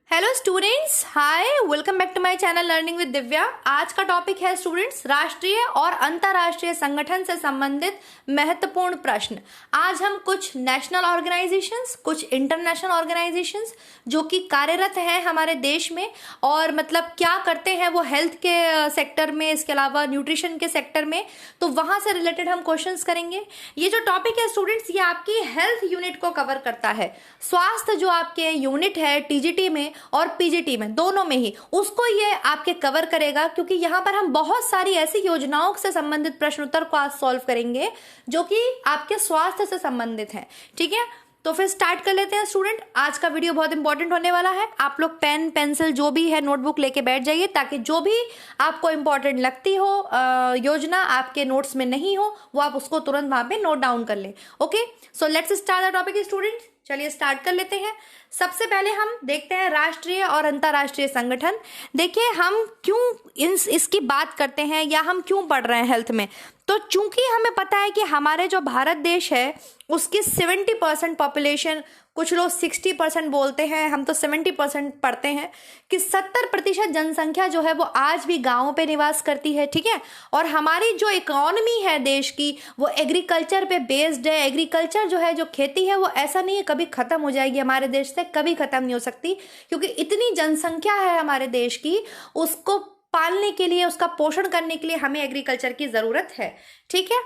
Hello students, hi, welcome back to my channel learning with Divya. आज का topic है students राष्ट्रीय और अंतर्राष्ट्रीय संगठन से संबंधित महत्वपूर्ण प्रश्न। आज हम कुछ नेशनल ऑर्गेनाइजेशंस, कुछ इंटरनेशनल ऑर्गेनाइजेशंस जो कि कार्यरत हैं हमारे देश में और मतलब क्या करते हैं वो हेल्थ के सेक्टर में, इसके अलावा न्यूट्रिशन के सेक्टर में, तो वहां से रिलेटेड हम क्वेश्चंस करेंगे। ये जो टॉपिक है स्टूडेंट्स, ये आपकी हेल्थ यूनिट को कवर करता है। स्वास्थ्य जो आपके यूनिट है टीजीटी में और पीजीटी में, दोनों में ही उसको ये आपके कवर करेगा, क्योंकि यहाँ पर हम बहुत सारी ऐसी योजनाओं से संबंधित प्रश्न उत्तर को आज सॉल्व करेंगे जो कि आपके स्वास्थ्य से संबंधित हैं। ठीक है, तो फिर स्टार्ट कर लेते हैं स्टूडेंट। आज का वीडियो बहुत इंपॉर्टेंट होने वाला है। आप लोग पेन पेंसिल जो भी है नोटबुक लेके बैठ जाइए, ताकि जो भी आपको इंपॉर्टेंट लगती हो योजना आपके नोट्स में नहीं हो वो आप उसको तुरंत वहां पे नोट डाउन कर ले। Okay, so let's start the topic student. चलिए स्टार्ट कर लेते हैं। सबसे पहले हम देखते हैं राष्ट्रीय और अंतर्राष्ट्रीय संगठन। देखिए हम क्यों इसकी बात करते हैं या हम क्यों पढ़ रहे हैं हेल्थ में, तो चूंकि हमें पता है कि हमारे जो भारत देश है उसकी 70% पॉपुलेशन, कुछ लोग 60% बोलते हैं, हम तो 70% पढ़ते हैं कि 70% जनसंख्या जो है वो आज भी गांवों पे निवास करती है। ठीक है, और हमारी जो इकोनॉमी है देश की वो एग्रीकल्चर पे बेस्ड है। एग्रीकल्चर जो है, जो खेती है, वो ऐसा नहीं है कभी खत्म हो जाएगी हमारे देश से, कभी खत्म नहीं हो सकती, क्योंकि इतनी जनसंख्या है हमारे देश की, उसको पालने के लिए, उसका पोषण करने के लिए हमें एग्रीकल्चर की जरूरत है। ठीक है,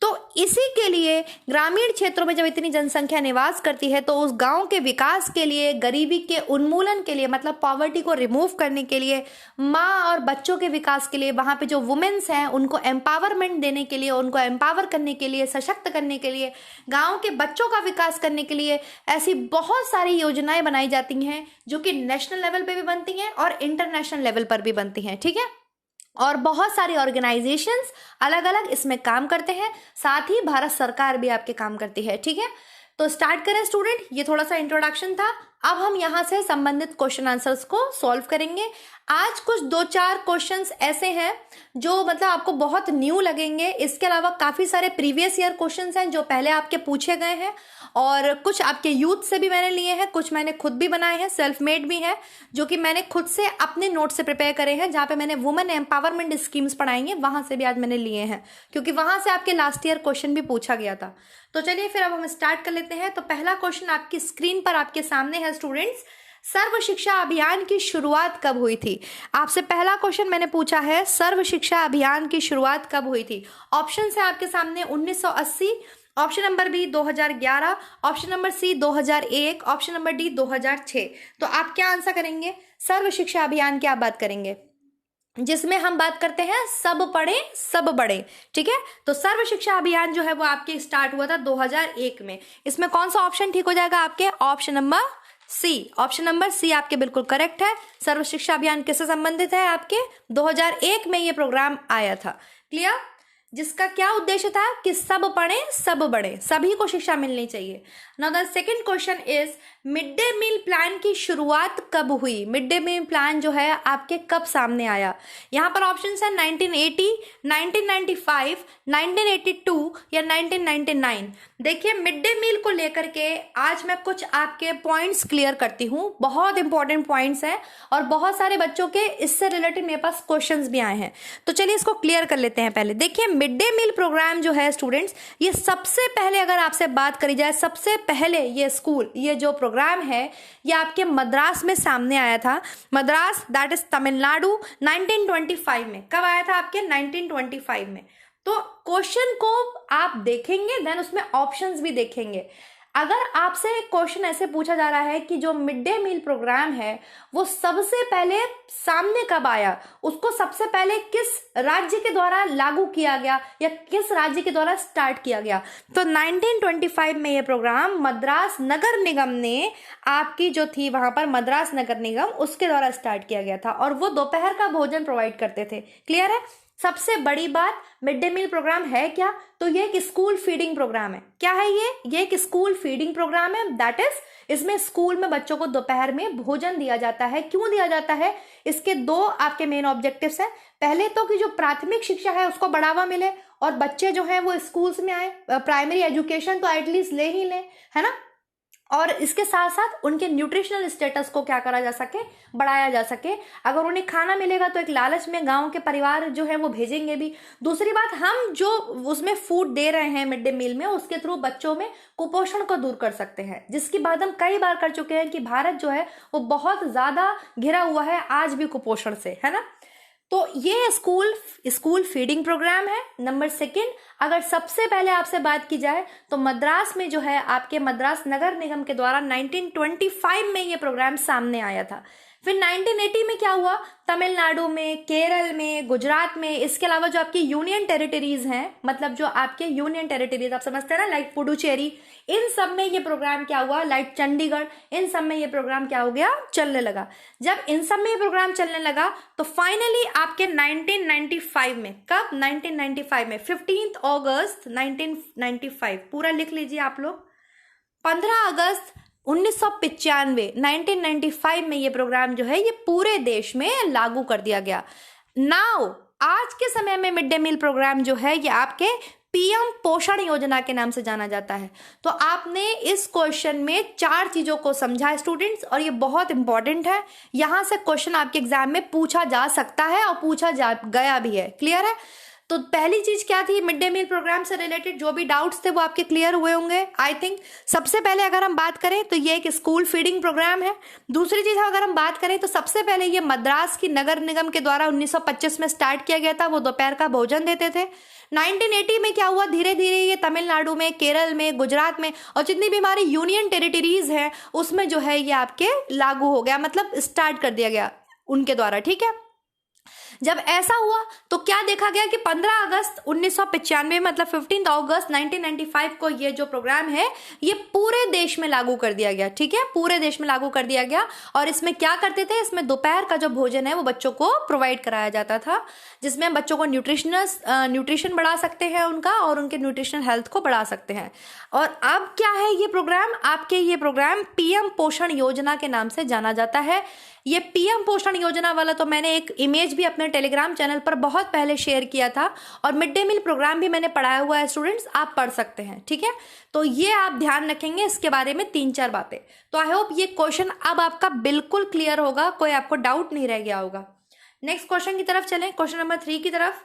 तो इसी के लिए ग्रामीण क्षेत्रों में जब इतनी जनसंख्या निवास करती है तो उस गांव के विकास के लिए, गरीबी के उन्मूलन के लिए, मतलब पॉवर्टी को रिमूव करने के लिए, माँ और बच्चों के विकास के लिए, वहां पे जो वुमेन्स हैं उनको एम्पावरमेंट देने के लिए, उनको एम्पावर करने के लिए, सशक्त करने के लिए, गाँव के बच्चों का विकास करने के लिए ऐसी बहुत सारी योजनाएं बनाई जाती हैं जो कि नेशनल लेवल पे भी बनती हैं और इंटरनेशनल लेवल पर भी बनती हैं। ठीक है, और बहुत सारी ऑर्गेनाइजेशंस अलग अलग इसमें काम करते हैं, साथ ही भारत सरकार भी आपके काम करती है। ठीक है, तो स्टार्ट करें स्टूडेंट। ये थोड़ा सा इंट्रोडक्शन था, अब हम यहाँ से संबंधित क्वेश्चन आंसर्स को सॉल्व करेंगे। आज कुछ 2-4 क्वेश्चंस ऐसे हैं जो मतलब आपको बहुत न्यू लगेंगे। इसके अलावा काफी सारे प्रीवियस ईयर क्वेश्चंस हैं जो पहले आपके पूछे गए हैं, और कुछ आपके यूथ से भी मैंने लिए हैं, कुछ मैंने खुद भी बनाए हैं, सेल्फ मेड भी हैं, जो कि मैंने खुद से अपने नोट से प्रिपेयर करे हैं, जहाँ पे मैंने वुमेन एम्पावरमेंट स्कीम्स पढ़ाएंगे, वहां से भी आज मैंने लिए हैं, क्योंकि वहां से आपके लास्ट ईयर क्वेश्चन भी पूछा गया था। तो चलिए फिर अब हम स्टार्ट कर लेते हैं। तो पहला क्वेश्चन आपकी स्क्रीन पर आपके सामने है स्टूडेंट्स, सर्व शिक्षा अभियान की शुरुआत कब हुई थी? आपसे पहला क्वेश्चन मैंने पूछा है, सर्व शिक्षा अभियान की शुरुआत कब हुई थी? ऑप्शन है आपके सामने 1980, option number B 2011, option number C 2001, option number D 2006। तो आप क्या आंसर करेंगे? सर्व शिक्षा अभियान की आप बात करेंगे, जिसमें हम बात करते हैं सब पढ़े सब बढ़े। ठीक है, तो सर्व शिक्षा अभियान जो है वो आपके स्टार्ट हुआ था 2001 में। इसमें कौन सा ऑप्शन ठीक हो जाएगा आपके? Option number C. Option number C आपके बिल्कुल करेक्ट है। सर्व शिक्षा अभियान किससे संबंधित है? आपके 2001 में ये प्रोग्राम आया था। क्लियर? जिसका क्या उद्देश्य था कि सब पढ़े सब बढ़े, सभी को शिक्षा मिलनी चाहिए। Now the second question is, midday meal plan की शुरुआत कब हुई? मिड डे मील प्लान जो है आपके कब सामने आया? यहाँ पर ऑप्शन है 1980, 1995, 1982 या 1999। देखिए मिड डे मील को लेकर के आज मैं कुछ आपके पॉइंट्स क्लियर करती हूँ, बहुत इंपॉर्टेंट पॉइंट्स हैं और बहुत सारे बच्चों के इससे रिलेटेड मेरे पास क्वेश्चंस भी आए हैं। तो चलिए इसको क्लियर कर लेते हैं। पहले देखिए मिड डे मील प्रोग्राम जो है स्टूडेंट्स, ये सबसे पहले अगर आपसे बात करी जाए, सबसे पहले ये स्कूल, ये जो प्रोग्राम है ये आपके मद्रास में सामने आया था। मद्रास दैट इज तमिलनाडु 1925 में। कब आया था आपके? 1925 में। तो क्वेश्चन को आप देखेंगे देन उसमें ऑप्शंस भी देखेंगे। अगर आपसे एक क्वेश्चन ऐसे पूछा जा रहा है कि जो मिड डे मील प्रोग्राम है वो सबसे पहले सामने कब आया, उसको सबसे पहले किस राज्य के द्वारा लागू किया गया या किस राज्य के द्वारा स्टार्ट किया गया, तो 1925 में ये प्रोग्राम मद्रास नगर निगम ने, आपकी जो थी वहां पर मद्रास नगर निगम, उसके द्वारा स्टार्ट किया गया था, और वो दोपहर का भोजन प्रोवाइड करते थे। क्लियर है? सबसे बड़ी बात, मिड डे मील प्रोग्राम है क्या? तो ये एक स्कूल फीडिंग प्रोग्राम है। क्या है ये एक स्कूल फीडिंग प्रोग्राम है। दैट इज, इसमें स्कूल में बच्चों को दोपहर में भोजन दिया जाता है। क्यों दिया जाता है? इसके दो आपके मेन ऑब्जेक्टिव्स हैं। पहले तो कि जो प्राथमिक शिक्षा है उसको बढ़ावा मिले और बच्चे जो हैं वो स्कूल्स में आए, प्राइमरी एजुकेशन तो एटलीस्ट ले ही लें, है ना। और इसके साथ साथ उनके न्यूट्रिशनल स्टेटस को क्या करा जा सके, बढ़ाया जा सके। अगर उन्हें खाना मिलेगा तो एक लालच में गांव के परिवार जो है वो भेजेंगे भी। दूसरी बात, हम जो उसमें फूड दे रहे हैं मिड डे मील में, उसके थ्रू बच्चों में कुपोषण को दूर कर सकते हैं, जिसकी बात हम कई बार कर चुके हैं कि भारत जो है वो बहुत ज्यादा घिरा हुआ है आज भी कुपोषण से, है ना। तो ये स्कूल फीडिंग प्रोग्राम है। नंबर सेकंड, अगर सबसे पहले आपसे बात की जाए तो मद्रास में जो है आपके मद्रास नगर निगम के द्वारा 1925 में ये प्रोग्राम सामने आया था। फिर 1980 में क्या हुआ, तमिलनाडु में, केरल में, गुजरात में, इसके अलावा जो आपकी यूनियन टेरिटरीज हैं, मतलब जो आपके यूनियन टेरिटरीज आप समझते हैं ना, लाइक पुडुचेरी, इन सब में ये प्रोग्राम क्या हुआ, लाइक चंडीगढ़, इन सब में ये प्रोग्राम क्या हो गया, चलने लगा। जब इन सब में ये प्रोग्राम चलने लगा तो फाइनली आपके 1995 में, कब, 1995 में 15 अगस्त 1995, पूरा लिख लीजिए आप लोग, 15 अगस्त 1995 में ये प्रोग्राम जो है ये पूरे देश में लागू कर दिया गया। नाउ आज के समय में मिड डे मील प्रोग्राम जो है ये आपके पीएम पोषण योजना के नाम से जाना जाता है। तो आपने इस क्वेश्चन में 4 चीजों को समझा स्टूडेंट्स, और ये बहुत इंपॉर्टेंट है। यहां से क्वेश्चन आपके एग्जाम में पूछा जा सकता है और पूछा जा गया भी है। क्लियर है? तो पहली चीज क्या थी, मिड डे मील प्रोग्राम से रिलेटेड जो भी डाउट्स थे वो आपके क्लियर हुए होंगे आई थिंक। सबसे पहले अगर हम बात करें तो ये एक स्कूल फीडिंग प्रोग्राम है। दूसरी चीज अगर हम बात करें तो सबसे पहले ये मद्रास की नगर निगम के द्वारा 1925 में स्टार्ट किया गया था, वो दोपहर का भोजन देते थे। 1980 में क्या हुआ, धीरे धीरे ये तमिलनाडु में, केरल में, गुजरात में और जितनी भी हमारी यूनियन टेरिटरीज हैं उसमें जो है ये आपके लागू हो गया, मतलब स्टार्ट कर दिया गया उनके द्वारा। ठीक है, जब ऐसा हुआ तो क्या देखा गया कि 15 अगस्त 1995 मतलब 15 अगस्त 1995 को ये जो प्रोग्राम है ये पूरे देश में लागू कर दिया गया। ठीक है, पूरे देश में लागू कर दिया गया। और इसमें क्या करते थे, इसमें दोपहर का जो भोजन है वो बच्चों को प्रोवाइड कराया जाता था, जिसमें बच्चों को न्यूट्रिशन बढ़ा सकते हैं उनका, और उनके न्यूट्रिशनल हेल्थ को बढ़ा सकते हैं। और अब क्या है ये प्रोग्राम, आपके ये प्रोग्राम पीएम पोषण योजना के नाम से जाना जाता है। ये पीएम पोषण योजना वाला तो मैंने एक इमेज भी अपने टेलीग्राम चैनल पर बहुत पहले शेयर किया था, और मिड डे मील प्रोग्राम भी मैंने पढ़ाया हुआ है स्टूडेंट्स, आप पढ़ सकते हैं। ठीक है, तो ये आप ध्यान रखेंगे इसके बारे में 3-4 बातें। तो आई होप ये क्वेश्चन अब आपका बिल्कुल क्लियर होगा, कोई आपको डाउट नहीं रह गया होगा। नेक्स्ट क्वेश्चन की तरफ चलें, क्वेश्चन नंबर 3 की तरफ।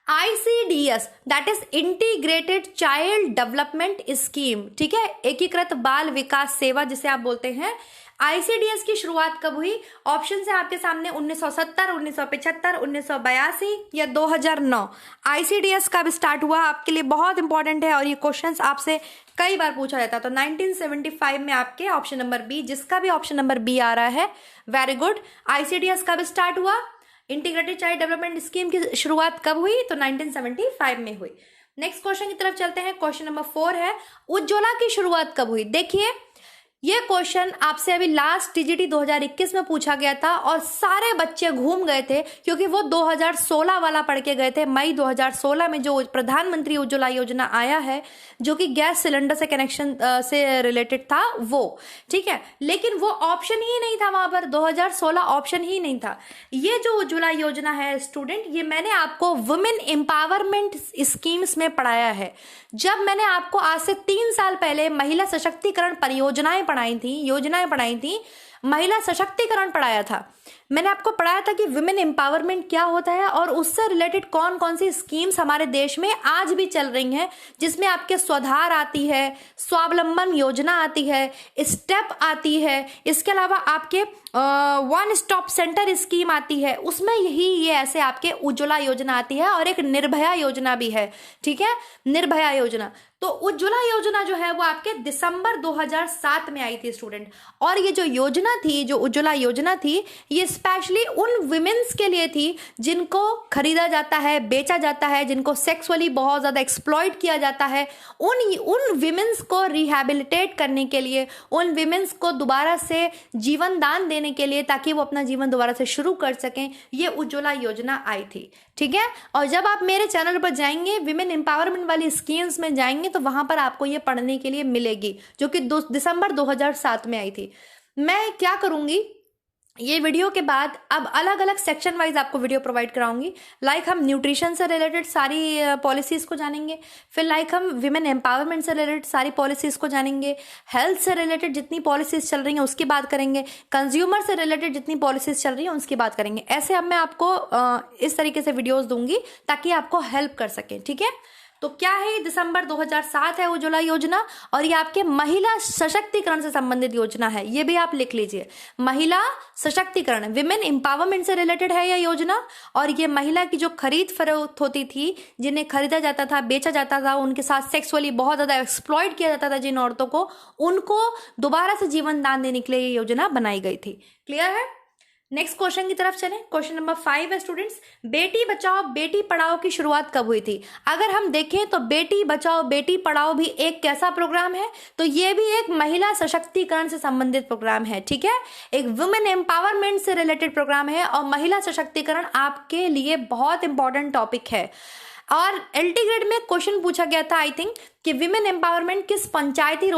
ICDS that is integrated child development scheme, ठीक है, एकीकृत बाल विकास सेवा जिसे आप बोलते हैं। ICDS की शुरुआत कब हुई? ऑप्शन है आपके सामने 1970, 1975, 1982 या 2009। ICDS कब स्टार्ट हुआ आपके लिए बहुत इंपॉर्टेंट है, और ये क्वेश्चंस आपसे कई बार पूछा जाता है। तो 1975 में आपके ऑप्शन नंबर बी, जिसका भी ऑप्शन नंबर बी आ रहा है वेरी गुड। ICDS कब स्टार्ट हुआ, इंटीग्रेटेड चाइल्ड डेवलपमेंट स्कीम की शुरुआत कब हुई? तो 1975 में हुई। नेक्स्ट क्वेश्चन की तरफ चलते हैं, क्वेश्चन नंबर 4 है उज्ज्वला की शुरुआत कब हुई? देखिए ये क्वेश्चन आपसे अभी लास्ट टीजीटी 2021 में पूछा गया था, और सारे बच्चे घूम गए थे क्योंकि वो 2016 वाला पढ़ के गए थे। मई 2016 में जो प्रधानमंत्री उज्ज्वला योजना आया है, जो कि गैस सिलेंडर से कनेक्शन से रिलेटेड था वो, ठीक है, लेकिन वो ऑप्शन ही नहीं था वहां पर, 2016 ऑप्शन ही नहीं था। ये जो उज्ज्वला योजना है स्टूडेंट, ये मैंने आपको वुमेन एम्पावरमेंट स्कीम्स में पढ़ाया है। जब मैंने आपको आज से 3 साल पहले महिला सशक्तिकरण परियोजनाएं योजनाएं पढ़ाई थी, महिला सशक्तिकरण पढ़ाया था, मैंने आपको पढ़ाया था कि वुमेन एम्पावरमेंट क्या होता है, और उससे रिलेटेड कौन कौन सी स्कीम्स हमारे देश में आज भी चल रही हैं, जिसमें आपके स्वाधार आती है, स्वावलंबन योजना आती है, स्टेप आती है, इसके अलावा आपके वन स्टॉप सेंटर स्कीम आती है, उसमें ये ऐसे आपके उज्ज्वला योजना आती है, और एक निर्भया योजना भी है। ठीक है, निर्भया योजना। तो उज्ज्वला योजना जो है वो आपके दिसंबर 2007 में आई थी स्टूडेंट, और ये जो योजना थी, जो उज्ज्वला योजना थी, ये स्पेशली उन विमेन्स के लिए थी जिनको खरीदा जाता है, बेचा जाता है, जिनको सेक्सुअली बहुत ज्यादा एक्सप्लॉइट किया जाता है, उन विमेन्स को रिहैबिलिटेट करने के लिए, उन विमेन्स को दोबारा से जीवन दान देने के लिए, ताकि वो अपना जीवन दोबारा से शुरू कर सकें, ये उज्ज्वला योजना आई थी। ठीक है, और जब आप मेरे चैनल पर जाएंगे, विमेन एम्पावरमेंट वाली स्कीम्स में जाएंगे, तो वहां पर आपको ये पढ़ने के लिए मिलेगी, जो कि दिसंबर 2007 में आई थी। मैं क्या करूंगी, ये वीडियो के बाद अब अलग अलग सेक्शन वाइज आपको वीडियो प्रोवाइड कराऊंगी। लाइक हम न्यूट्रिशन से रिलेटेड सारी पॉलिसीज़ को जानेंगे, फिर लाइक हम विमेन एम्पावरमेंट से रिलेटेड सारी पॉलिसीज़ को जानेंगे, हेल्थ से रिलेटेड जितनी पॉलिसीज़ चल रही हैं उसकी बात करेंगे, कंज्यूमर से रिलेटेड जितनी पॉलिसीज़ चल रही हैं उसकी बात करेंगे। ऐसे अब मैं आपको इस तरीके से वीडियोज़ दूंगी ताकि आपको हेल्प कर सकें, ठीक है। तो क्या है ये दिसंबर 2007 है उज्ज्वला योजना, और ये आपके महिला सशक्तिकरण से संबंधित योजना है, ये भी आप लिख लीजिए। महिला सशक्तिकरण, विमेन एम्पावरमेंट से रिलेटेड है यह योजना, और ये महिला की जो खरीद फरोख्त होती थी, जिन्हें खरीदा जाता था, बेचा जाता था, उनके साथ सेक्सुअली बहुत ज़्यादा एक्सप्लॉइट किया जाता था जिन औरतों को, उनको दोबारा से जीवन दान देने के लिए ये योजना बनाई गई थी। क्लियर है। नेक्स्ट क्वेश्चन की तरफ चलें। क्वेश्चन नंबर 5 है स्टूडेंट्स, बेटी बचाओ बेटी पढ़ाओ की शुरुआत कब हुई थी। अगर हम देखें तो बेटी बचाओ बेटी पढ़ाओ भी एक कैसा प्रोग्राम है, तो ये भी एक महिला सशक्तिकरण से संबंधित प्रोग्राम है, ठीक है। एक वुमेन एम्पावरमेंट से रिलेटेड प्रोग्राम है, और महिला सशक्तिकरण आपके लिए बहुत इंपॉर्टेंट टॉपिक है। और एलटी ग्रेड में क्वेश्चन पूछा गया था आई थिंक कि विमेन एम्पावरमेंट किस पंचायती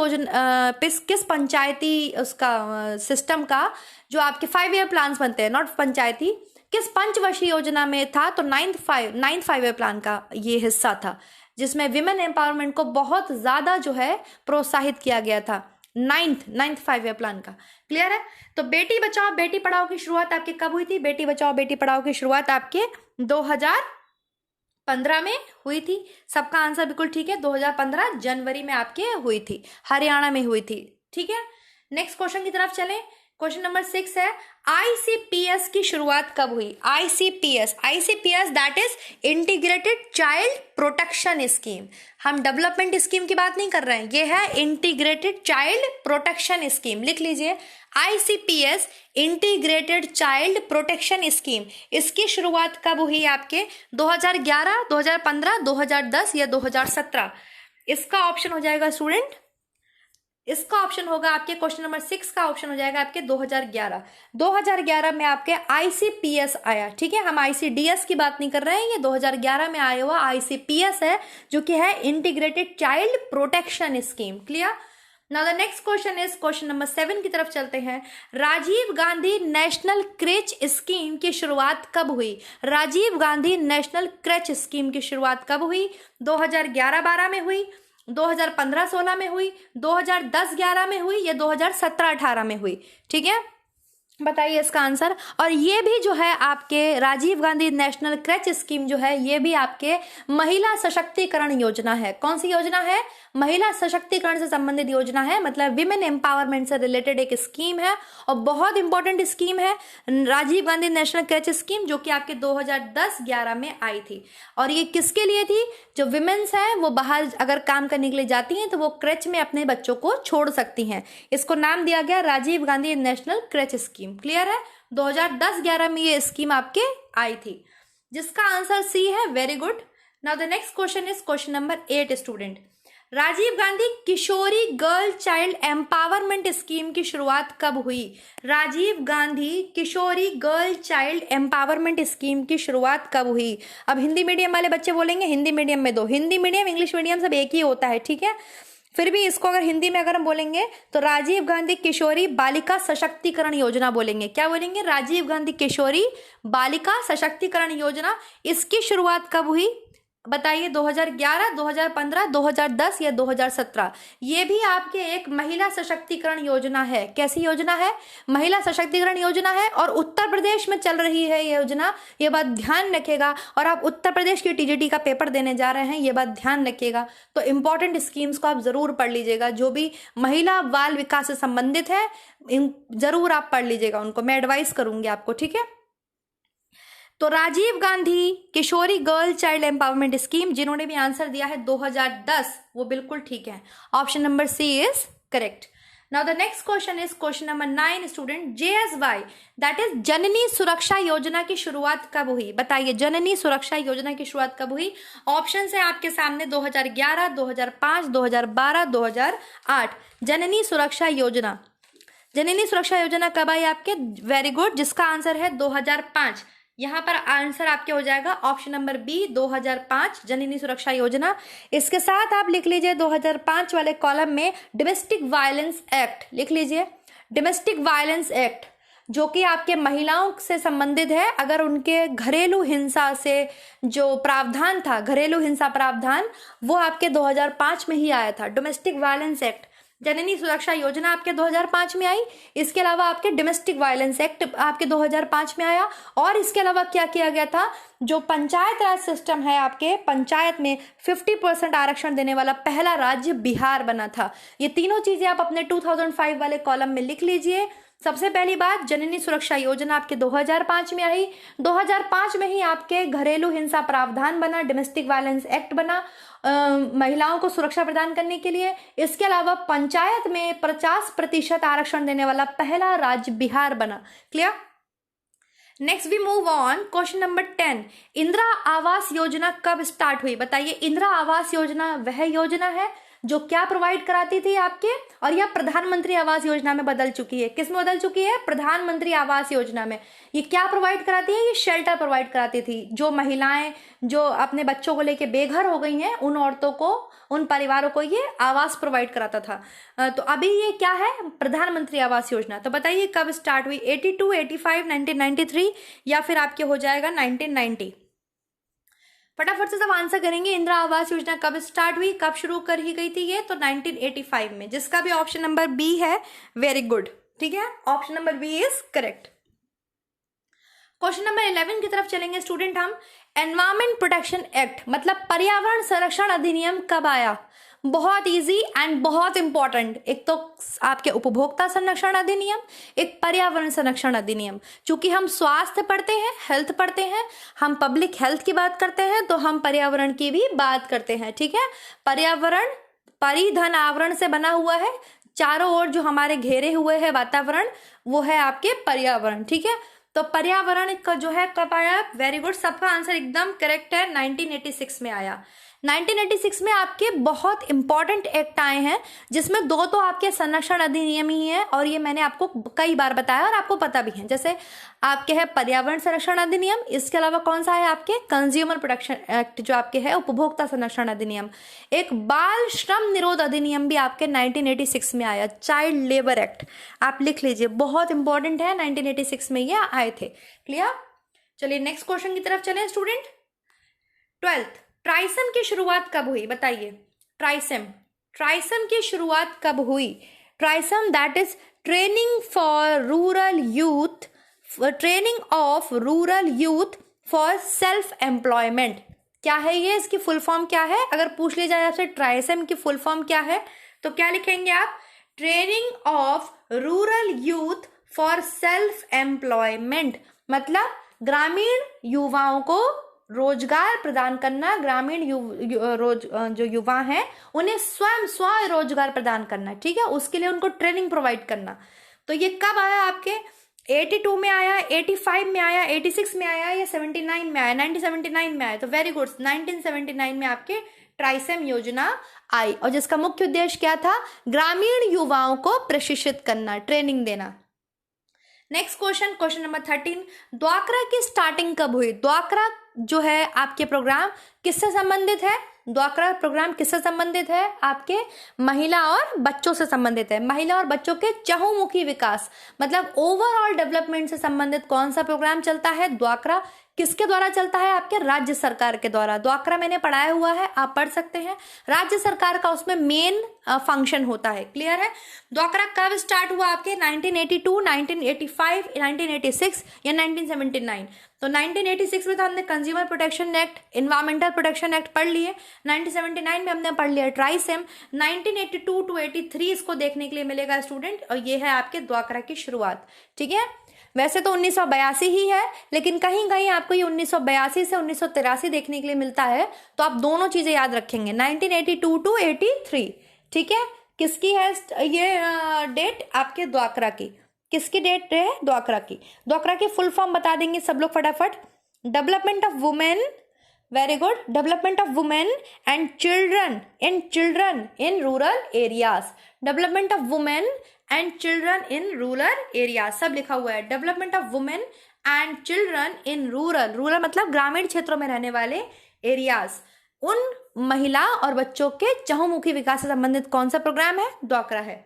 किस पंचायती उसका सिस्टम का जो आपके 5 ईयर प्लान्स बनते हैं, नॉट पंचायती, किस पंचवर्षीय योजना में था, तो नाइन्थ 5 ईयर प्लान का ये हिस्सा था, जिसमें विमेन एम्पावरमेंट को बहुत ज़्यादा जो है प्रोत्साहित किया गया था, नाइन्थ 5 ईयर प्लान का। क्लियर है। तो बेटी बचाओ बेटी पढ़ाओ की शुरुआत आपके कब हुई थी। बेटी बचाओ बेटी पढ़ाओ की शुरुआत आपके 2015 में हुई थी। सबका आंसर बिल्कुल ठीक है, 2015 जनवरी में आपके हुई थी, हरियाणा में हुई थी, ठीक है। नेक्स्ट क्वेश्चन की तरफ चलें। क्वेश्चन नंबर 6 है, आईसीपीएस की शुरुआत कब हुई। ICPS that is integrated child protection scheme. हम डेवलपमेंट स्कीम की बात नहीं कर रहे हैं, ये है इंटीग्रेटेड चाइल्ड प्रोटेक्शन स्कीम। लिख लीजिए, ICPS integrated child protection scheme. इसकी शुरुआत कब हुई आपके 2011, 2015, 2010 या 2017। इसका ऑप्शन हो जाएगा स्टूडेंट, इसका ऑप्शन होगा आपके क्वेश्चन नंबर 6 का ऑप्शन हो जाएगा आपके 2011 में आपके आईसीपीएस आया, ठीक है। हम आईसीडीएस की बात नहीं कर रहे हैं, ये 2011 में आया हुआ आईसीपीएस है, जो कि है integrated child protection scheme. Clear. Now the next question is question number 7 की तरफ चलते हैं। Rajiv Gandhi national creche scheme की शुरुआत कब हुई। Rajiv Gandhi national creche scheme की शुरुआत कब हुई। 2011-12 में हुई, 2015-16 में हुई, 2010-11 में हुई, या 2017-18 में हुई, ठीक है। बताइए इसका आंसर। और ये भी जो है आपके Rajiv Gandhi national creche scheme जो है, ये भी आपके महिला सशक्तिकरण योजना है। कौन सी योजना है। महिला सशक्तिकरण से संबंधित योजना है, मतलब विमेन एम्पावरमेंट से रिलेटेड एक स्कीम है, और बहुत इंपॉर्टेंट स्कीम है Rajiv Gandhi national creche scheme, जो कि आपके 2010-11 में आई थी। और ये किसके लिए थी। जो विमेन्स हैं वो बाहर अगर काम करने के लिए जाती हैं तो वो क्रेच में अपने बच्चों को छोड़ सकती हैं। इसको नाम दिया गया Rajiv Gandhi national creche scheme. Clear है। 2010-11 में ये स्कीम आपके आई थी, जिसका आंसर सी है। Very good. Now the next question is question number 8 student. Rajiv Gandhi Kishori girl child empowerment scheme की शुरुआत कब हुई। Rajiv Gandhi Kishori girl child empowerment scheme की शुरुआत कब हुई। अब हिंदी मीडियम वाले बच्चे बोलेंगे हिंदी मीडियम में दो, हिंदी मीडियम इंग्लिश मीडियम सब एक ही होता है, ठीक है। फिर भी इसको अगर हिंदी में अगर हम बोलेंगे तो राजीव गांधी किशोरी बालिका सशक्तिकरण योजना बोलेंगे। क्या बोलेंगे। राजीव गांधी किशोरी बालिका सशक्तिकरण योजना। इसकी शुरुआत कब हुई बताइए। 2011, 2015, 2010 या 2017। ये भी आपके एक महिला सशक्तिकरण योजना है। कैसी योजना है। महिला सशक्तिकरण योजना है, और उत्तर प्रदेश में चल रही है ये योजना। ये बात ध्यान रखिएगा, और आप उत्तर प्रदेश की टीजीटी का पेपर देने जा रहे हैं, ये बात ध्यान रखिएगा। तो इंपॉर्टेंट स्कीम्स को आप जरूर पढ़ लीजिएगा, जो भी महिला बाल विकास से संबंधित है जरूर आप पढ़ लीजिएगा उनको, मैं एडवाइस करूंगी आपको, ठीक है। तो Rajiv Gandhi Kishori girl child empowerment scheme, जिन्होंने भी आंसर दिया है 2010, वो बिल्कुल ठीक है। Option number C is correct. Now the next question is question number 9 student. JSY that is Janani Suraksha Yojana की शुरुआत कब हुई। बताइए जननी सुरक्षा योजना की शुरुआत कब हुई। ऑप्शन है आपके सामने 2011, 2005, 2012, 2008। जननी सुरक्षा योजना, जननी सुरक्षा योजना कब आई आपके। वेरी गुड, जिसका आंसर है 2005। यहाँ पर आंसर आपके हो जाएगा ऑप्शन नंबर बी 2005 जननी सुरक्षा योजना। इसके साथ आप लिख लीजिए 2005 वाले कॉलम में डोमेस्टिक वायलेंस एक्ट लिख लीजिए। डोमेस्टिक वायलेंस एक्ट जो कि आपके महिलाओं से संबंधित है। अगर उनके घरेलू हिंसा से जो प्रावधान था, घरेलू हिंसा प्रावधान, वो आपके 2005 में ही आया था। डोमेस्टिक वायलेंस एक्ट, जननी सुरक्षा योजना आपके 2005 में आई। इसके अलावा आपके डोमेस्टिक वायलेंस एक्ट आपके 2005 में आया। और इसके अलावा क्या किया गया था, जो पंचायत राज सिस्टम है, आपके पंचायत में 50% आरक्षण देने वाला पहला राज्य बिहार बना था। ये तीनों चीजें आप अपने 2005 वाले कॉलम में लिख लीजिए। सबसे पहली बात, जननी सुरक्षा योजना आपके 2005 में आई। 2005 में ही आपके घरेलू हिंसा प्रावधान बना, डोमेस्टिक वायलेंस एक्ट बना महिलाओं को सुरक्षा प्रदान करने के लिए। इसके अलावा पंचायत में 50% आरक्षण देने वाला पहला राज्य बिहार बना। Clear? Next we move on, question number 10। Indira Awas Yojana कब स्टार्ट हुई? बताइए। इंदिरा आवास योजना वह योजना है जो क्या प्रोवाइड कराती थी आपके, और यह प्रधानमंत्री आवास योजना में बदल चुकी है। किस में बदल चुकी है? प्रधानमंत्री आवास योजना में। ये क्या प्रोवाइड कराती है? ये शेल्टर प्रोवाइड कराती थी। जो महिलाएं जो अपने बच्चों को लेके बेघर हो गई हैं, उन औरतों को, उन परिवारों को ये आवास प्रोवाइड कराता था। तो अभी ये क्या है? प्रधानमंत्री आवास योजना। तो बताइए कब स्टार्ट हुई? 82, 85, 1993 या फिर आपके हो जाएगा 1990? फटाफट से सब आंसर करेंगे। इंदिरा आवास योजना कब स्टार्ट हुई, कब शुरू कर ही गई थी ये? तो 1985 में, जिसका भी ऑप्शन नंबर बी है वेरी गुड। ठीक है, option number B is correct. Question number 11 की तरफ चलेंगे स्टूडेंट हम। एनवायरमेंट प्रोटेक्शन एक्ट मतलब पर्यावरण संरक्षण अधिनियम कब आया? बहुत इजी एंड बहुत इंपॉर्टेंट। एक तो आपके उपभोक्ता संरक्षण अधिनियम, एक पर्यावरण संरक्षण अधिनियम। चूंकि हम स्वास्थ्य पढ़ते हैं, हेल्थ पढ़ते हैं, हम पब्लिक हेल्थ की बात करते हैं, तो हम पर्यावरण की भी बात करते हैं। ठीक है, पर्यावरण परिधन आवरण से बना हुआ है। चारों ओर जो हमारे घेरे हुए है वातावरण, वो है आपके पर्यावरण। ठीक है, तो पर्यावरण का जो है कब आया? वेरी गुड, सबका आंसर एकदम करेक्ट है। 1986 में आया। 1986 में आपके बहुत इंपॉर्टेंट एक्ट आए हैं, जिसमें दो तो आपके संरक्षण अधिनियम ही है, और ये मैंने आपको कई बार बताया और आपको पता भी है। जैसे आपके है पर्यावरण संरक्षण अधिनियम, इसके अलावा कौन सा है आपके? कंज्यूमर प्रोटेक्शन एक्ट, जो आपके है उपभोक्ता संरक्षण अधिनियम। एक बाल श्रम निरोध अधिनियम भी आपके 1986 में आया, चाइल्ड लेबर एक्ट। आप लिख लीजिए, बहुत इंपॉर्टेंट है, 1986 में ये आए थे। क्लियर? चलिए नेक्स्ट क्वेश्चन की तरफ चलें स्टूडेंट। 12th, ट्राइसम की शुरुआत कब हुई? बताइए। ट्राइसम की शुरुआत कब हुई? TRYSEM that is training for rural youth, training of rural youth for self employment. क्या है ये? इसकी फुल फॉर्म क्या है? अगर पूछ लिया जाए आपसे ट्राइसम की फुल फॉर्म क्या है, तो क्या लिखेंगे आप? Training of rural youth for self employment, मतलब ग्रामीण युवाओं को रोजगार प्रदान करना। ग्रामीण जो युवा हैं उन्हें स्वयं स्वरोजगार प्रदान करना। ठीक है, उसके लिए उनको ट्रेनिंग प्रोवाइड करना। तो ये कब आया आपके? 82 में आया, 85 में आया, 86 में आया या 79 में आया? 1979 में आया। तो वेरी गुड, 1979 में आपके ट्राइसम योजना आई, और जिसका मुख्य उद्देश्य क्या था? ग्रामीण युवाओं को प्रशिक्षित करना, ट्रेनिंग देना। Next question, question number 13। द्वाकरा की स्टार्टिंग कब हुई? द्वाकरा जो है आपके प्रोग्राम किससे संबंधित है? द्वाकरा प्रोग्राम किससे संबंधित है? आपके महिला और बच्चों से संबंधित है। महिला और बच्चों के चहुमुखी विकास मतलब ओवरऑल डेवलपमेंट से संबंधित कौन सा प्रोग्राम चलता है? द्वाकरा। किसके द्वारा चलता है? आपके राज्य सरकार के द्वारा। द्वाकरा मैंने पढ़ाया हुआ है, आप पढ़ सकते हैं। राज्य सरकार का उसमें मेन फंक्शन होता है। क्लियर है? द्वाकरा कब स्टार्ट हुआ आपके? 1982, 1985, 1986 या 1979? तो 1986 में तो हमने consumer protection act, environmental protection act पढ़ लिए। 1979 में हमने पढ़ लिया ट्राइसम। 1982 to 83 इसको देखने के लिए मिलेगा स्टूडेंट, और ये है आपके द्वाकरा की शुरुआत। ठीक है, वैसे तो 1982 ही है, लेकिन कहीं कहीं आपको ये 1982 से 1983 देखने के लिए मिलता है, तो आप दोनों चीजें याद रखेंगे, 1982 to 83। ठीक है, किसकी है ये डेट? आपके द्वाकरा की। किसकी डेट है? द्वाकरा की। द्वाकरा की फुल फॉर्म बता देंगे सब लोग फटाफट। Development of women, very good, development of women and children in rural areas. Development of women and children in rural areas, सब लिखा हुआ है। Development of women and children in rural मतलब ग्रामीण क्षेत्रों में रहने वाले एरियाज, उन महिला और बच्चों के चहुमुखी विकास से संबंधित कौन सा प्रोग्राम है? द्वाकरा है।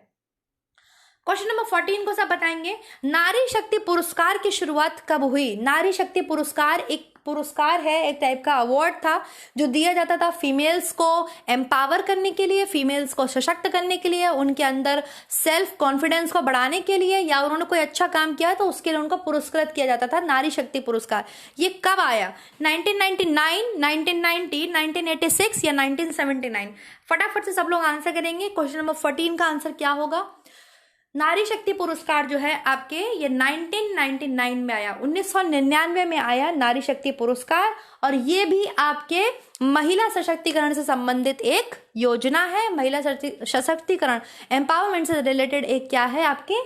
क्वेश्चन नंबर 14 को सब बताएंगे, नारी शक्ति पुरस्कार की शुरुआत कब हुई? नारी शक्ति पुरस्कार एक पुरस्कार है, एक टाइप का अवार्ड था जो दिया जाता था फीमेल्स को एम्पावर करने के लिए, फीमेल्स को सशक्त करने के लिए, उनके अंदर सेल्फ कॉन्फिडेंस को बढ़ाने के लिए, या उन्होंने कोई अच्छा काम किया तो उसके लिए उनको पुरस्कृत किया जाता था। नारी शक्ति पुरस्कार ये कब आया? 1999, 1990, 1986 या 1979? फटाफट से सब लोग आंसर करेंगे। क्वेश्चन नंबर 14 का आंसर क्या होगा? नारी शक्ति पुरस्कार जो है आपके ये 1999 में आया, 1999 में आया नारी शक्ति पुरस्कार, और ये भी आपके महिला सशक्तिकरण से संबंधित एक योजना है। महिला सशक्तिकरण, एम्पावरमेंट से रिलेटेड एक क्या है, आपके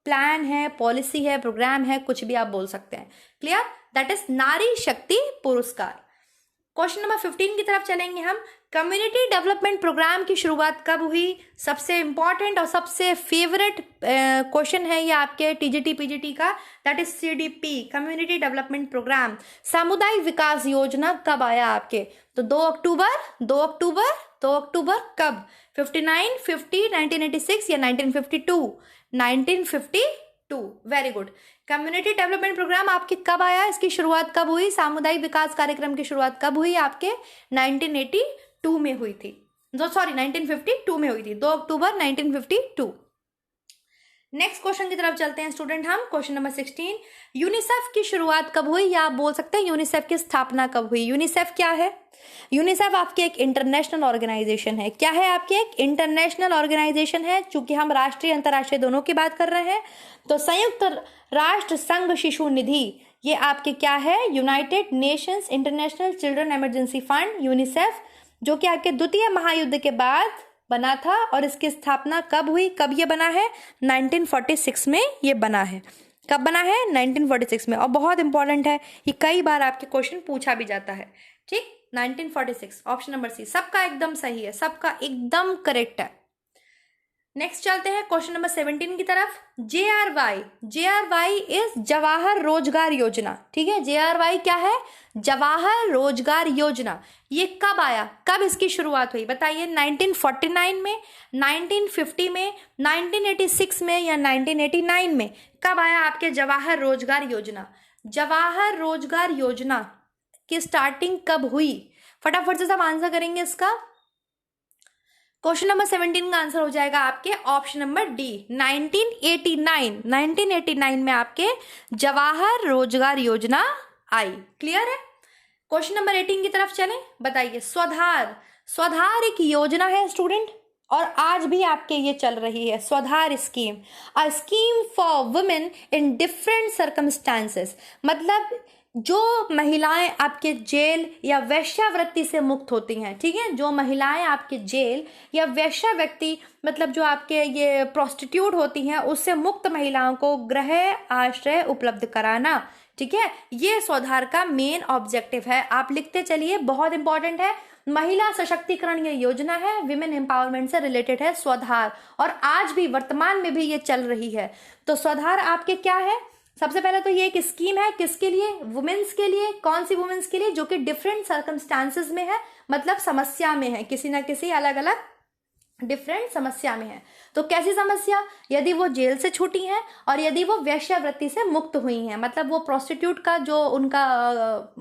प्लान है, पॉलिसी है, प्रोग्राम है, कुछ भी आप बोल सकते हैं। क्लियर? दैट इज नारी शक्ति पुरस्कार। क्वेश्चन नंबर 15 की तरफ चलेंगे हम। कम्युनिटी डेवलपमेंट प्रोग्राम की शुरुआत कब हुई? सबसे इंपॉर्टेंट और सबसे फेवरेट क्वेश्चन है ये आपके टीजीटी पीजीटी का, that is CDP, community development programme. सामुदायिक विकास योजना कब आया आपके? तो 2 अक्टूबर कब? 59, 50, 1986 या 1952? 1952। Very good. Community development programme आपके कब आया? इसकी शुरुआत कब हुई? सामुदायिक विकास कार्यक्रम की शुरुआत कब हुई? आपके 1982 में हुई थी, 1952 में हुई थी, 2 अक्टूबर 1952। नेक्स्ट क्वेश्चन की तरफ चलते हैं स्टूडेंट हम। क्वेश्चन नंबर 16, यूनिसेफ की शुरुआत कब हुई, या आप बोल सकते हैं यूनिसेफ की स्थापना कब हुई? यूनिसेफ क्या है? यूनिसेफ आपकी एक इंटरनेशनल ऑर्गेनाइजेशन है। क्या है? आपकी एक इंटरनेशनल ऑर्गेनाइजेशन है। चूंकि हम राष्ट्रीय अंतर्राष्ट्रीय दोनों की बात कर रहे हैं, तो संयुक्त राष्ट्र संघ शिशु निधि ये आपके क्या है? United Nations international children emergency fund, UNICEF, जो कि आपके द्वितीय महायुद्ध के बाद बना था। और इसकी स्थापना कब हुई? कब ये बना है? 1946 में ये बना है। कब बना है? 1946 में। और बहुत इंपॉर्टेंट है, ये कई बार आपके क्वेश्चन पूछा भी जाता है। ठीक, 1946, ऑप्शन नंबर सी। सबका एकदम सही है, सबका एकदम करेक्ट है। नेक्स्ट चलते हैं क्वेश्चन नंबर 17 की तरफ। JRY इज जवाहर रोजगार योजना। ठीक है, JRY क्या है? जवाहर रोजगार योजना। ये कब आया? कब इसकी शुरुआत हुई? बताइए। 1949 में, 1950 में, 1986 में या 1989 में? कब आया आपके जवाहर रोजगार योजना? जवाहर रोजगार योजना की स्टार्टिंग कब हुई? फटाफट से सब आंसर करेंगे इसका। क्वेश्चन नंबर 17 का आंसर हो जाएगा आपके ऑप्शन नंबर डी, 1989। 1989 में आपके जवाहर रोजगार योजना आई। क्लियर है? क्वेश्चन नंबर 18 की तरफ चलें। बताइए। स्वधार एक योजना है स्टूडेंट, और आज भी आपके ये चल रही है। Swadhar scheme, a scheme for women in different circumstances. मतलब जो महिलाएं आपके जेल या वेश्यावृत्ति से मुक्त होती हैं, ठीक है, जो महिलाएं आपके जेल या वेश्यावृत्ति मतलब जो आपके ये प्रोस्टिट्यूट होती हैं, उससे मुक्त महिलाओं को गृह आश्रय उपलब्ध कराना। ठीक है, ये स्वधार का मेन ऑब्जेक्टिव है। आप लिखते चलिए, बहुत इंपॉर्टेंट है। महिला सशक्तिकरण ये योजना है, विमेन एम्पावरमेंट से रिलेटेड है स्वधार, और आज भी वर्तमान में भी ये चल रही है। तो स्वधार आपके क्या है? सबसे पहले तो ये एक स्कीम है, किसके लिए? वुमेन्स के लिए। कौन सी वुमेन्स के लिए? जो कि डिफरेंट सर्कमस्टांसेस में है, मतलब समस्या में है, किसी ना किसी अलग अलग डिफरेंट समस्या में है। तो कैसी समस्या? यदि वो जेल से छूटी हैं और यदि वो वेश्यावृत्ति से मुक्त हुई हैं, मतलब वो प्रोस्टिट्यूट का जो उनका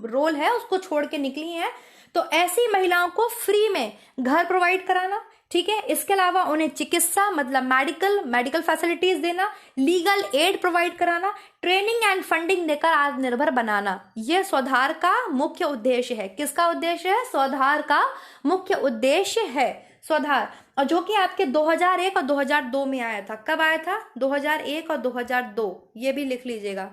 रोल है उसको छोड़ के निकली हैं, तो ऐसी महिलाओं को फ्री में घर प्रोवाइड कराना। ठीक है, इसके अलावा उन्हें चिकित्सा मतलब मेडिकल फैसिलिटीज देना, लीगल एड प्रोवाइड कराना, ट्रेनिंग एंड फंडिंग देकर आत्मनिर्भर बनाना। यह स्वधार का मुख्य उद्देश्य है। किसका उद्देश्य है? स्वधार का मुख्य उद्देश्य है स्वधार, और जो कि आपके 2001 और 2002 में आया था। कब आया था? 2001 और 2002, ये भी लिख लीजिएगा।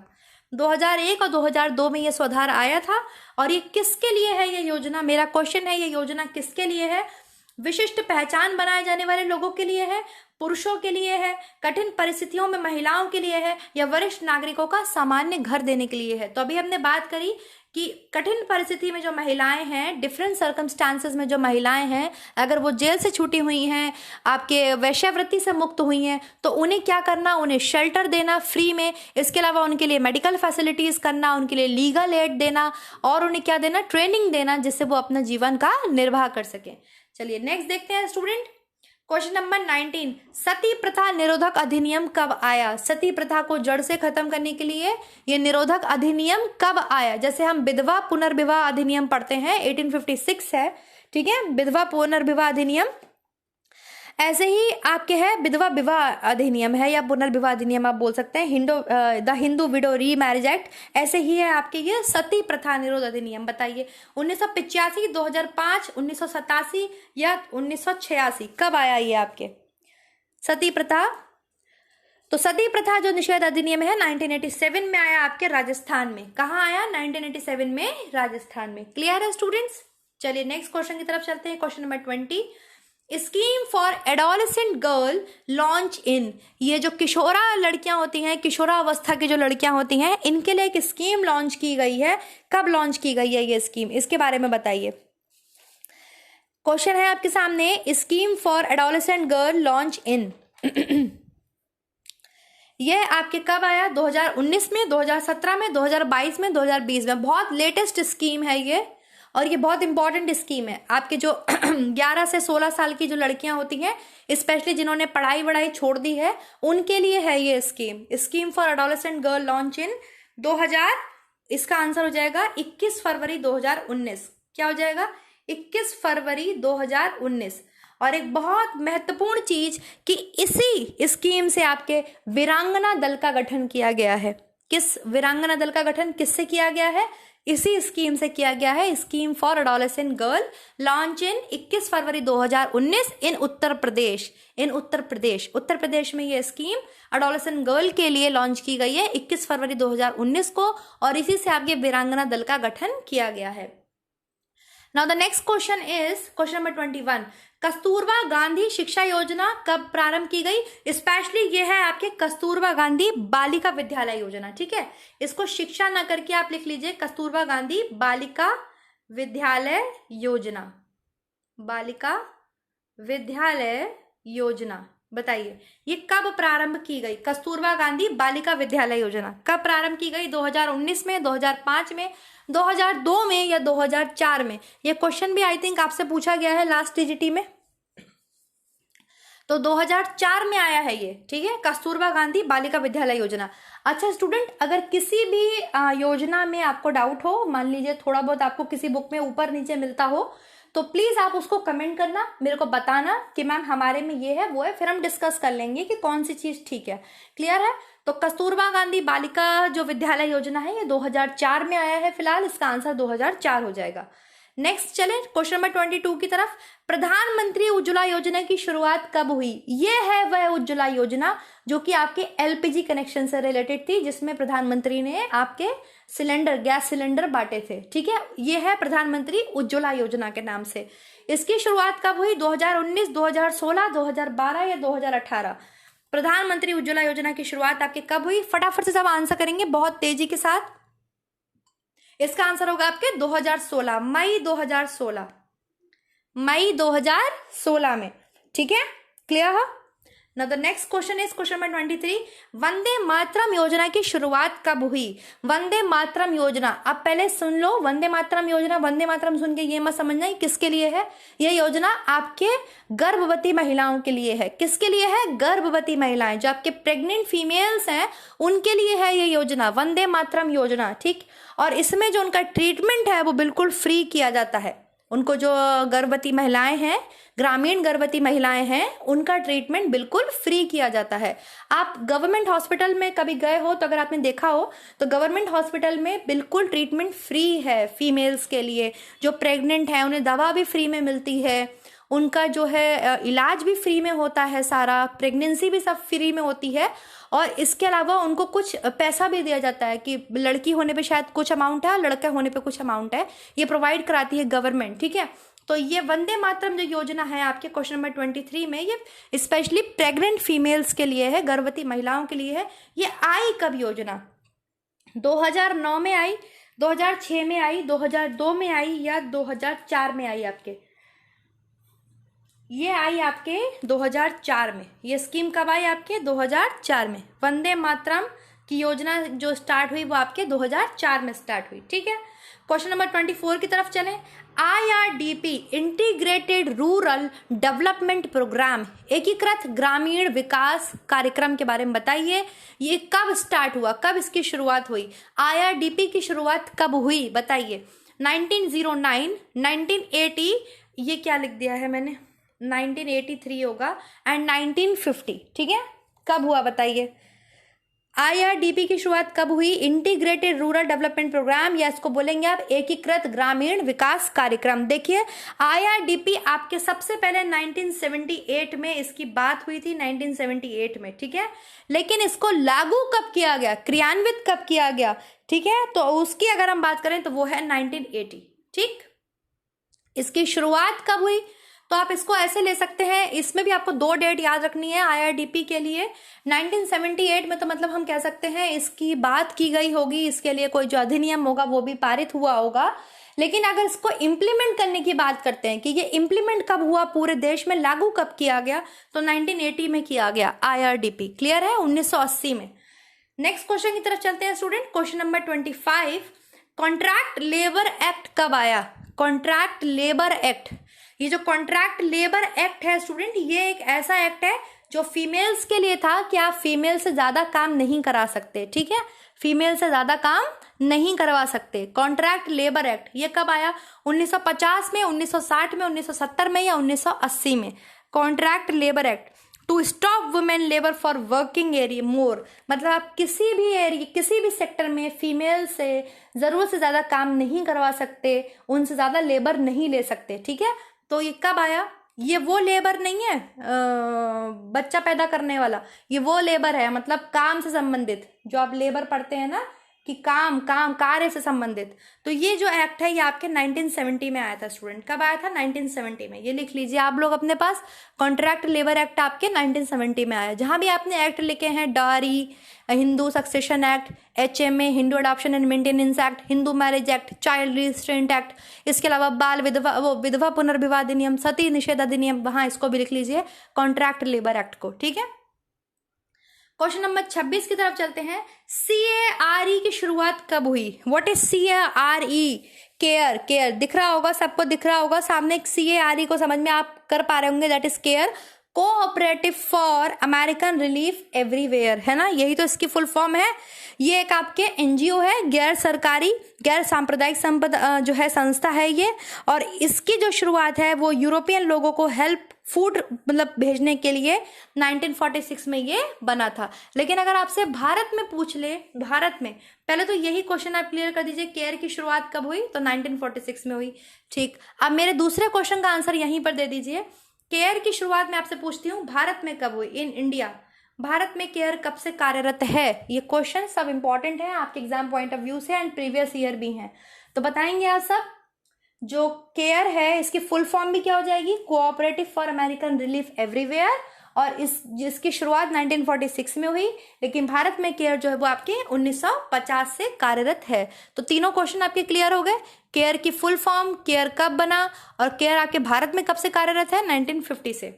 2001 और 2002 में ये स्वधार आया था। और ये किसके लिए है ये योजना? मेरा क्वेश्चन है, ये योजना किसके लिए है? विशिष्ट पहचान बनाए जाने वाले लोगों के लिए है, पुरुषों के लिए है, कठिन परिस्थितियों में महिलाओं के लिए है, या वरिष्ठ नागरिकों का सामान्य घर देने के लिए है? तो अभी हमने बात करी कि कठिन परिस्थिति में जो महिलाएं हैं, डिफरेंट सर्कमस्टांसेस में जो महिलाएं हैं, अगर वो जेल से छूटी हुई हैं, आपके वेश्यावृत्ति से मुक्त हुई हैं, तो उन्हें क्या करना? उन्हें शेल्टर देना फ्री में, इसके अलावा उनके लिए मेडिकल फैसिलिटीज करना, उनके लिए लीगल एड देना, और उन्हें क्या देना? ट्रेनिंग देना, जिससे वो अपना जीवन का निर्वाह कर सके। चलिए नेक्स्ट देखते हैं स्टूडेंट। क्वेश्चन नंबर 19, सती प्रथा निरोधक अधिनियम कब आया? सती प्रथा को जड़ से खत्म करने के लिए ये निरोधक अधिनियम कब आया? जैसे हम विधवा पुनर्विवाह अधिनियम पढ़ते हैं, 1856 है, ठीक है, विधवा पुनर्विवाह अधिनियम। ऐसे ही आपके है विधवा विवाह अधिनियम है, या पुनर्विवाह अधिनियम आप बोल सकते हैं, द हिंदू विडो री मैरिज एक्ट। ऐसे ही है आपके ये सती प्रथा निरोध अधिनियम। बताइए 1985, 2005, 1987 या 1986 कब आया ये आपके सती प्रथा? तो सती प्रथा जो निषेध अधिनियम है 1987 में आया आपके राजस्थान में। कहाँ आया? 1987 में राजस्थान में। क्लियर है स्टूडेंट्स? चलिए नेक्स्ट क्वेश्चन की तरफ चलते हैं। Question number 20, scheme for adolescent girl launch in. ये जो किशोरा लड़कियां होती हैं, किशोरावस्था की जो लड़कियां होती हैं, इनके लिए एक स्कीम लॉन्च की गई है। कब लॉन्च की गई है ये स्कीम? इसके बारे में बताइए। क्वेश्चन है आपके सामने, scheme for adolescent girl launch in. यह आपके कब आया? 2019 में, 2017 में, 2022 में, 2020 में। बहुत लेटेस्ट स्कीम है ये, और ये बहुत इंपॉर्टेंट स्कीम है। आपके जो 11 से 16 साल की जो लड़कियां होती हैं, स्पेशली जिन्होंने पढ़ाई वढ़ाई छोड़ दी है, उनके लिए है ये scheme for adolescent girl launch in 2000। इसका आंसर हो जाएगा 21 फरवरी 2019। क्या हो जाएगा? 21 फरवरी 2019। और एक बहुत महत्वपूर्ण चीज कि इसी स्कीम से आपके वीरांगना दल का गठन किया गया है। किस वीरांगना दल का गठन किससे किया गया है? इसी स्कीम से किया गया है। Scheme for adolescent girl launch in 21 फरवरी 2019 इन उत्तर प्रदेश। उत्तर प्रदेश में ये स्कीम एडोलेसेंट गर्ल के लिए लॉन्च की गई है 21 फरवरी 2019 को, और इसी से आपके वीरांगना दल का गठन किया गया है। Now the next question is question number 21, Kasturba Gandhi शिक्षा योजना कब प्रारंभ की गई? स्पेशली ये है आपके कस्तूरबा गांधी बालिका विद्यालय योजना। ठीक है, इसको शिक्षा न करके आप लिख लीजिए, कस्तूरबा गांधी बालिका विद्यालय योजना। बालिका विद्यालय योजना, बताइए ये कब प्रारंभ की गई? कस्तूरबा गांधी बालिका विद्यालय योजना कब प्रारंभ की गई? 2019 में, 2005 में, 2002 में या 2004 में? ये क्वेश्चन भी आई थिंक आपसे पूछा गया है लास्ट टीजीटी में। तो 2004 में आया है ये, ठीक है, कस्तूरबा गांधी बालिका विद्यालय योजना। अच्छा स्टूडेंट, अगर किसी भी योजना में आपको डाउट हो, मान लीजिए थोड़ा बहुत आपको किसी बुक में ऊपर नीचे मिलता हो, तो प्लीज आप उसको कमेंट करना, मेरे को बताना कि मैम हमारे में ये है वो है, फिर हम डिस्कस कर लेंगे कि कौन सी चीज ठीक है। क्लियर है? तो कस्तूरबा गांधी बालिका जो विद्यालय योजना है ये 2004 में आया है। फिलहाल इसका आंसर 2004 हो जाएगा। नेक्स्ट चलें क्वेश्चन नंबर 22 की तरफ। प्रधानमंत्री उज्ज्वला योजना की शुरुआत कब हुई? ये है वह उज्ज्वला योजना जो कि आपके एलपीजी कनेक्शन से रिलेटेड थी, जिसमें प्रधानमंत्री ने आपके सिलेंडर, गैस सिलेंडर बांटे थे। ठीक है, ये है प्रधानमंत्री उज्ज्वला योजना के नाम से। इसकी शुरुआत कब हुई? 2019, 2016, 2012 या 2018? प्रधानमंत्री उज्ज्वला योजना की शुरुआत आपके कब हुई? फटाफट से सब आंसर करेंगे बहुत तेजी के साथ। इसका आंसर होगा आपके 2016, मई 2016, मई 2016 में। ठीक है, क्लियर है? Now the next question is question number 23, Vande Mataram योजना की शुरुआत कब हुई? वंदे मातरम योजना, अब पहले सुन लो, वंदे मातरम योजना, वंदे मातरम सुन के ये मत समझना किसके लिए है। ये योजना आपके गर्भवती महिलाओं के लिए है। किसके लिए है? गर्भवती महिलाएं, जो आपके प्रेग्नेंट फीमेल्स हैं उनके लिए है ये योजना, वंदे मातरम योजना। ठीक, और इसमें जो उनका ट्रीटमेंट है वो बिल्कुल फ्री किया जाता है। उनको जो गर्भवती महिलाएं हैं, ग्रामीण गर्भवती महिलाएं हैं, उनका ट्रीटमेंट बिल्कुल फ्री किया जाता है। आप गवर्नमेंट हॉस्पिटल में कभी गए हो तो अगर आपने देखा हो तो गवर्नमेंट हॉस्पिटल में बिल्कुल ट्रीटमेंट फ्री है फीमेल्स के लिए। जो प्रेग्नेंट है उन्हें दवा भी फ्री में मिलती है, उनका जो है इलाज भी फ्री में होता है, सारा प्रेगनेंसी भी सब फ्री में होती है। और इसके अलावा उनको कुछ पैसा भी दिया जाता है कि लड़की होने पे शायद कुछ अमाउंट है, लड़का होने पे कुछ अमाउंट है, ये प्रोवाइड कराती है गवर्नमेंट। ठीक है, तो ये वंदे मातरम जो योजना है आपके क्वेश्चन नंबर 23 में, ये स्पेशली प्रेग्नेंट फीमेल्स के लिए है, गर्भवती महिलाओं के लिए है। ये आई कब योजना? 2009 में आई, 2006 में आई, 2002 में आई या 2004 में आई? आपके ये आई आपके 2004 में। ये स्कीम कब आई? आपके 2004 में। वंदे मातरम की योजना जो स्टार्ट हुई वो आपके 2004 में स्टार्ट हुई। ठीक है, क्वेश्चन नंबर 24 की तरफ चलें। IRDP integrated rural development programme, एकीकृत ग्रामीण विकास कार्यक्रम के बारे में बताइए। ये कब स्टार्ट हुआ, कब इसकी शुरुआत हुई? IRDP की शुरुआत कब हुई बताइए? 1909, 1980, ये क्या लिख दिया है मैंने, 1983 होगा, एंड 1950। ठीक है, कब हुआ बताइए? IRDP की शुरुआत कब हुई? इंटीग्रेटेड रूरल डेवलपमेंट प्रोग्राम, या इसको बोलेंगे आप एकीकृत ग्रामीण विकास कार्यक्रम। देखिए IRDP आपके सबसे पहले 1978 में इसकी बात हुई थी, 1978 में। ठीक है, लेकिन इसको लागू कब किया गया, क्रियान्वित कब किया गया? ठीक है, तो उसकी अगर हम बात करें तो वो है 1980। ठीक, इसकी शुरुआत कब हुई? तो आप इसको ऐसे ले सकते हैं, इसमें भी आपको 2 डेट याद रखनी है IRDP के लिए। 1978 में तो मतलब हम कह सकते हैं इसकी बात की गई होगी, इसके लिए कोई जो अधिनियम होगा वो भी पारित हुआ होगा। लेकिन अगर इसको इम्प्लीमेंट करने की बात करते हैं कि ये इम्प्लीमेंट कब हुआ, पूरे देश में लागू कब किया गया, तो 1980 में किया गया IRDP। क्लियर है? 1980 में। नेक्स्ट क्वेश्चन की तरफ चलते हैं student, question number 25। Contract labour act कब आया? कॉन्ट्रैक्ट लेबर एक्ट, ये जो कॉन्ट्रैक्ट लेबर एक्ट है स्टूडेंट, ये एक ऐसा एक्ट है जो फीमेल्स के लिए था कि आप फीमेल से ज्यादा काम नहीं करा सकते। ठीक है, फीमेल से ज्यादा काम नहीं करवा सकते। कॉन्ट्रैक्ट लेबर एक्ट ये कब आया? 1950 में, 1960 में, 1970 में, या 1980 में? Contract labour act to stop women labour for working area more, मतलब आप किसी भी एरिया, किसी भी सेक्टर में फीमेल से जरूरत से ज्यादा काम नहीं करवा सकते, उनसे ज्यादा लेबर नहीं ले सकते। ठीक है, तो ये कब आया? ये वो लेबर नहीं है बच्चा पैदा करने वाला, ये वो लेबर है मतलब काम से संबंधित, जो आप लेबर पढ़ते हैं ना कि काम कार्य से संबंधित। तो ये जो एक्ट है ये आपके 1970 में आया था स्टूडेंट। कब आया था? 1970 में। ये लिख लीजिए आप लोग अपने पास, कॉन्ट्रैक्ट लेबर एक्ट आपके 1970 में आया। जहां भी आपने एक्ट लिखे हैं, डारी, Hindu succession act, HMA Hindu adoption and maintenance act, Hindu marriage act, child restraint act, इसके अलावा बाल विधवा पुनर्विवाह अधिनियम, सती निषेध अधिनियम, वहां इसको भी लिख लीजिए कॉन्ट्रैक्ट लेबर एक्ट को। ठीक है, क्वेश्चन नंबर 26 की तरफ चलते हैं। CARE की शुरुआत कब हुई? What is CARE? केयर दिख रहा होगा, सबको दिख रहा होगा सामने। CARE को समझ में आप कर पा रहे होंगे, that is care, cooperative for American relief everywhere, है ना, यही तो इसकी फुल फॉर्म है। ये एक आपके NGO है, गैर सरकारी गैर सांप्रदायिक संपदा जो है संस्था है ये, और इसकी जो शुरुआत है वो यूरोपियन लोगों को हेल्प फूड मतलब भेजने के लिए 1946 में ये बना था। लेकिन अगर आपसे भारत में पूछ ले, भारत में, पहले तो यही क्वेश्चन आप क्लियर कर दीजिए, केयर की शुरुआत कब हुई? तो 1946 में हुई। ठीक, अब मेरे दूसरे क्वेश्चन का आंसर यहीं पर दे दीजिए। केयर की शुरुआत मैं आपसे पूछती हूँ भारत में कब हुई? इन इंडिया, भारत में केयर कब से कार्यरत है? ये क्वेश्चन सब इंपॉर्टेंट है आपके एग्जाम पॉइंट ऑफ व्यू से, एंड प्रीवियस ईयर भी हैं, तो बताएंगे आप सब। जो केयर है इसकी फुल फॉर्म भी क्या हो जाएगी? Cooperative for American relief everywhere, और जिसकी शुरुआत 1946 में हुई, लेकिन भारत में केयर जो है वो आपके 1950 से कार्यरत है। तो तीनों क्वेश्चन आपके क्लियर हो गए। केयर की फुल फॉर्म, केयर कब बना, और केयर आपके भारत में कब से कार्यरत है? 1950 से।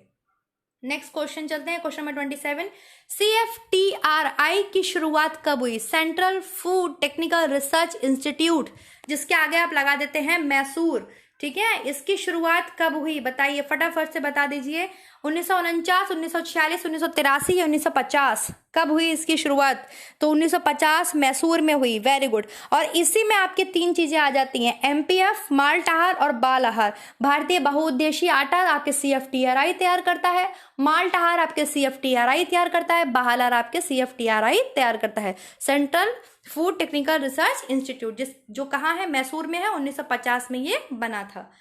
नेक्स्ट क्वेश्चन चलते हैं, क्वेश्चन नंबर 27। CFTRI की शुरुआत कब हुई? Central food technical research institute, जिसके आगे आप लगा देते हैं मैसूर। ठीक है, इसकी शुरुआत कब हुई बताइए, फटाफट से बता दीजिए। 1949, 1946, 1983 या 1950? कब हुई इसकी शुरुआत? तो 1950 मैसूर में हुई। Very good. और इसी में आपके 3 चीजें आ जाती हैं, MPF, माल्ट आहार और बाल आहार। भारतीय बहुउद्देशीय आटा आपके CFTRI तैयार करता है, माल्ट आहार आपके CFTRI तैयार करता है, बाल आहार आपके CFTRI तैयार करता है। Central food technical research institute जो कहाँ है? मैसूर में है। 1950 में ये बना था।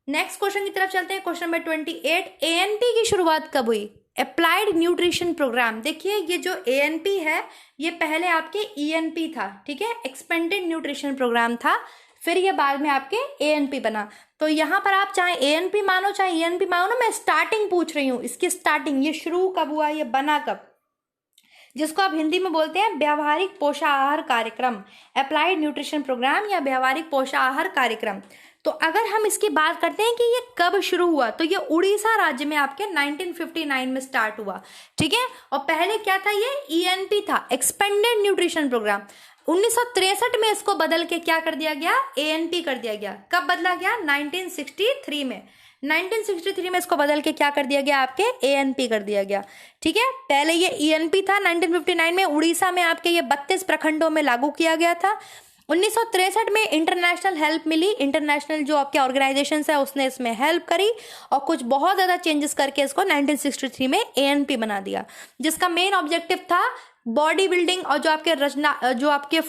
नेक्स्ट क्वेश्चन की तरफ चलते हैं, क्वेश्चन नंबर 28। ANP की शुरुआत कब हुई? Applied nutrition programme. देखिए ये जो ANP है ये पहले आपके ENP था, ठीक है, एक्सपेंडेड न्यूट्रिशन प्रोग्राम था, फिर ये बाद में आपके ANP बना। तो यहाँ पर आप चाहे ANP मानो चाहे ENP मानो ना, मैं स्टार्टिंग पूछ रही हूँ, इसकी स्टार्टिंग, ये शुरू कब हुआ, ये बना कब, जिसको आप हिंदी में बोलते हैं व्यावहारिक पोषाहार कार्यक्रम, अप्लाइड न्यूट्रिशन प्रोग्राम या व्यावहारिक पोषाहार कार्यक्रम। तो अगर हम इसकी बात करते हैं कि ये कब शुरू हुआ, तो ये उड़ीसा राज्य में आपके 1959 में स्टार्ट हुआ, ठीक है। और पहले क्या था, ये ईएनपी था, एक्सपेंडेड न्यूट्रिशन प्रोग्राम। 1963 में इसको बदल के क्या कर दिया गया, एएनपी कर दिया गया। कब बदला गया, 1963 में। 1963 में इसको बदल के क्या कर दिया गया, आपके एएनपी कर दिया गया, ठीक है। पहले ये ईएनपी था, 1959 में उड़ीसा में आपके ये 32 प्रखंडों में लागू किया गया था। 1963 में इंटरनेशनल हेल्प मिली, इंटरनेशनल जो आपके ऑर्गेनाइजेशन है उसने इसमें हेल्प करी और कुछ बहुत ज़्यादा चेंजेस करके इसको 1963 में एएनपी बना दिया, जिसका मेन ऑब्जेक्टिव था बॉडी बिल्डिंग और जो आपके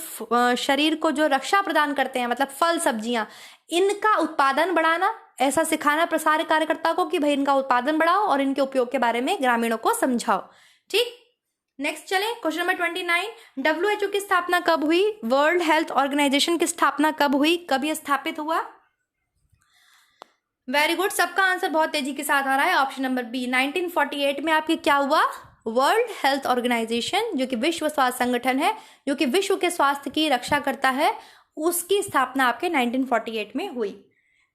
शरीर को जो रक्षा प्रदान करते हैं, मतलब फल सब्जियां, इनका उत्पादन बढ़ाना, ऐसा सिखाना प्रसार कार्यकर्ता को कि भाई इनका उत्पादन बढ़ाओ और इनके उपयोग के बारे में ग्रामीणों को समझाओ, ठीक। नेक्स्ट चले, क्वेश्चन नंबर 29, WHO की स्थापना कब हुई, वर्ल्ड हेल्थ ऑर्गेनाइजेशन की स्थापना कब हुई, कब यह स्थापित हुआ। वेरी गुड, सबका आंसर बहुत तेजी के साथ आ रहा है। ऑप्शन नंबर बी, 1948 में आपके क्या हुआ, वर्ल्ड हेल्थ ऑर्गेनाइजेशन जो कि विश्व स्वास्थ्य संगठन है, जो कि विश्व के स्वास्थ्य की रक्षा करता है, उसकी स्थापना आपके 1948 में हुई।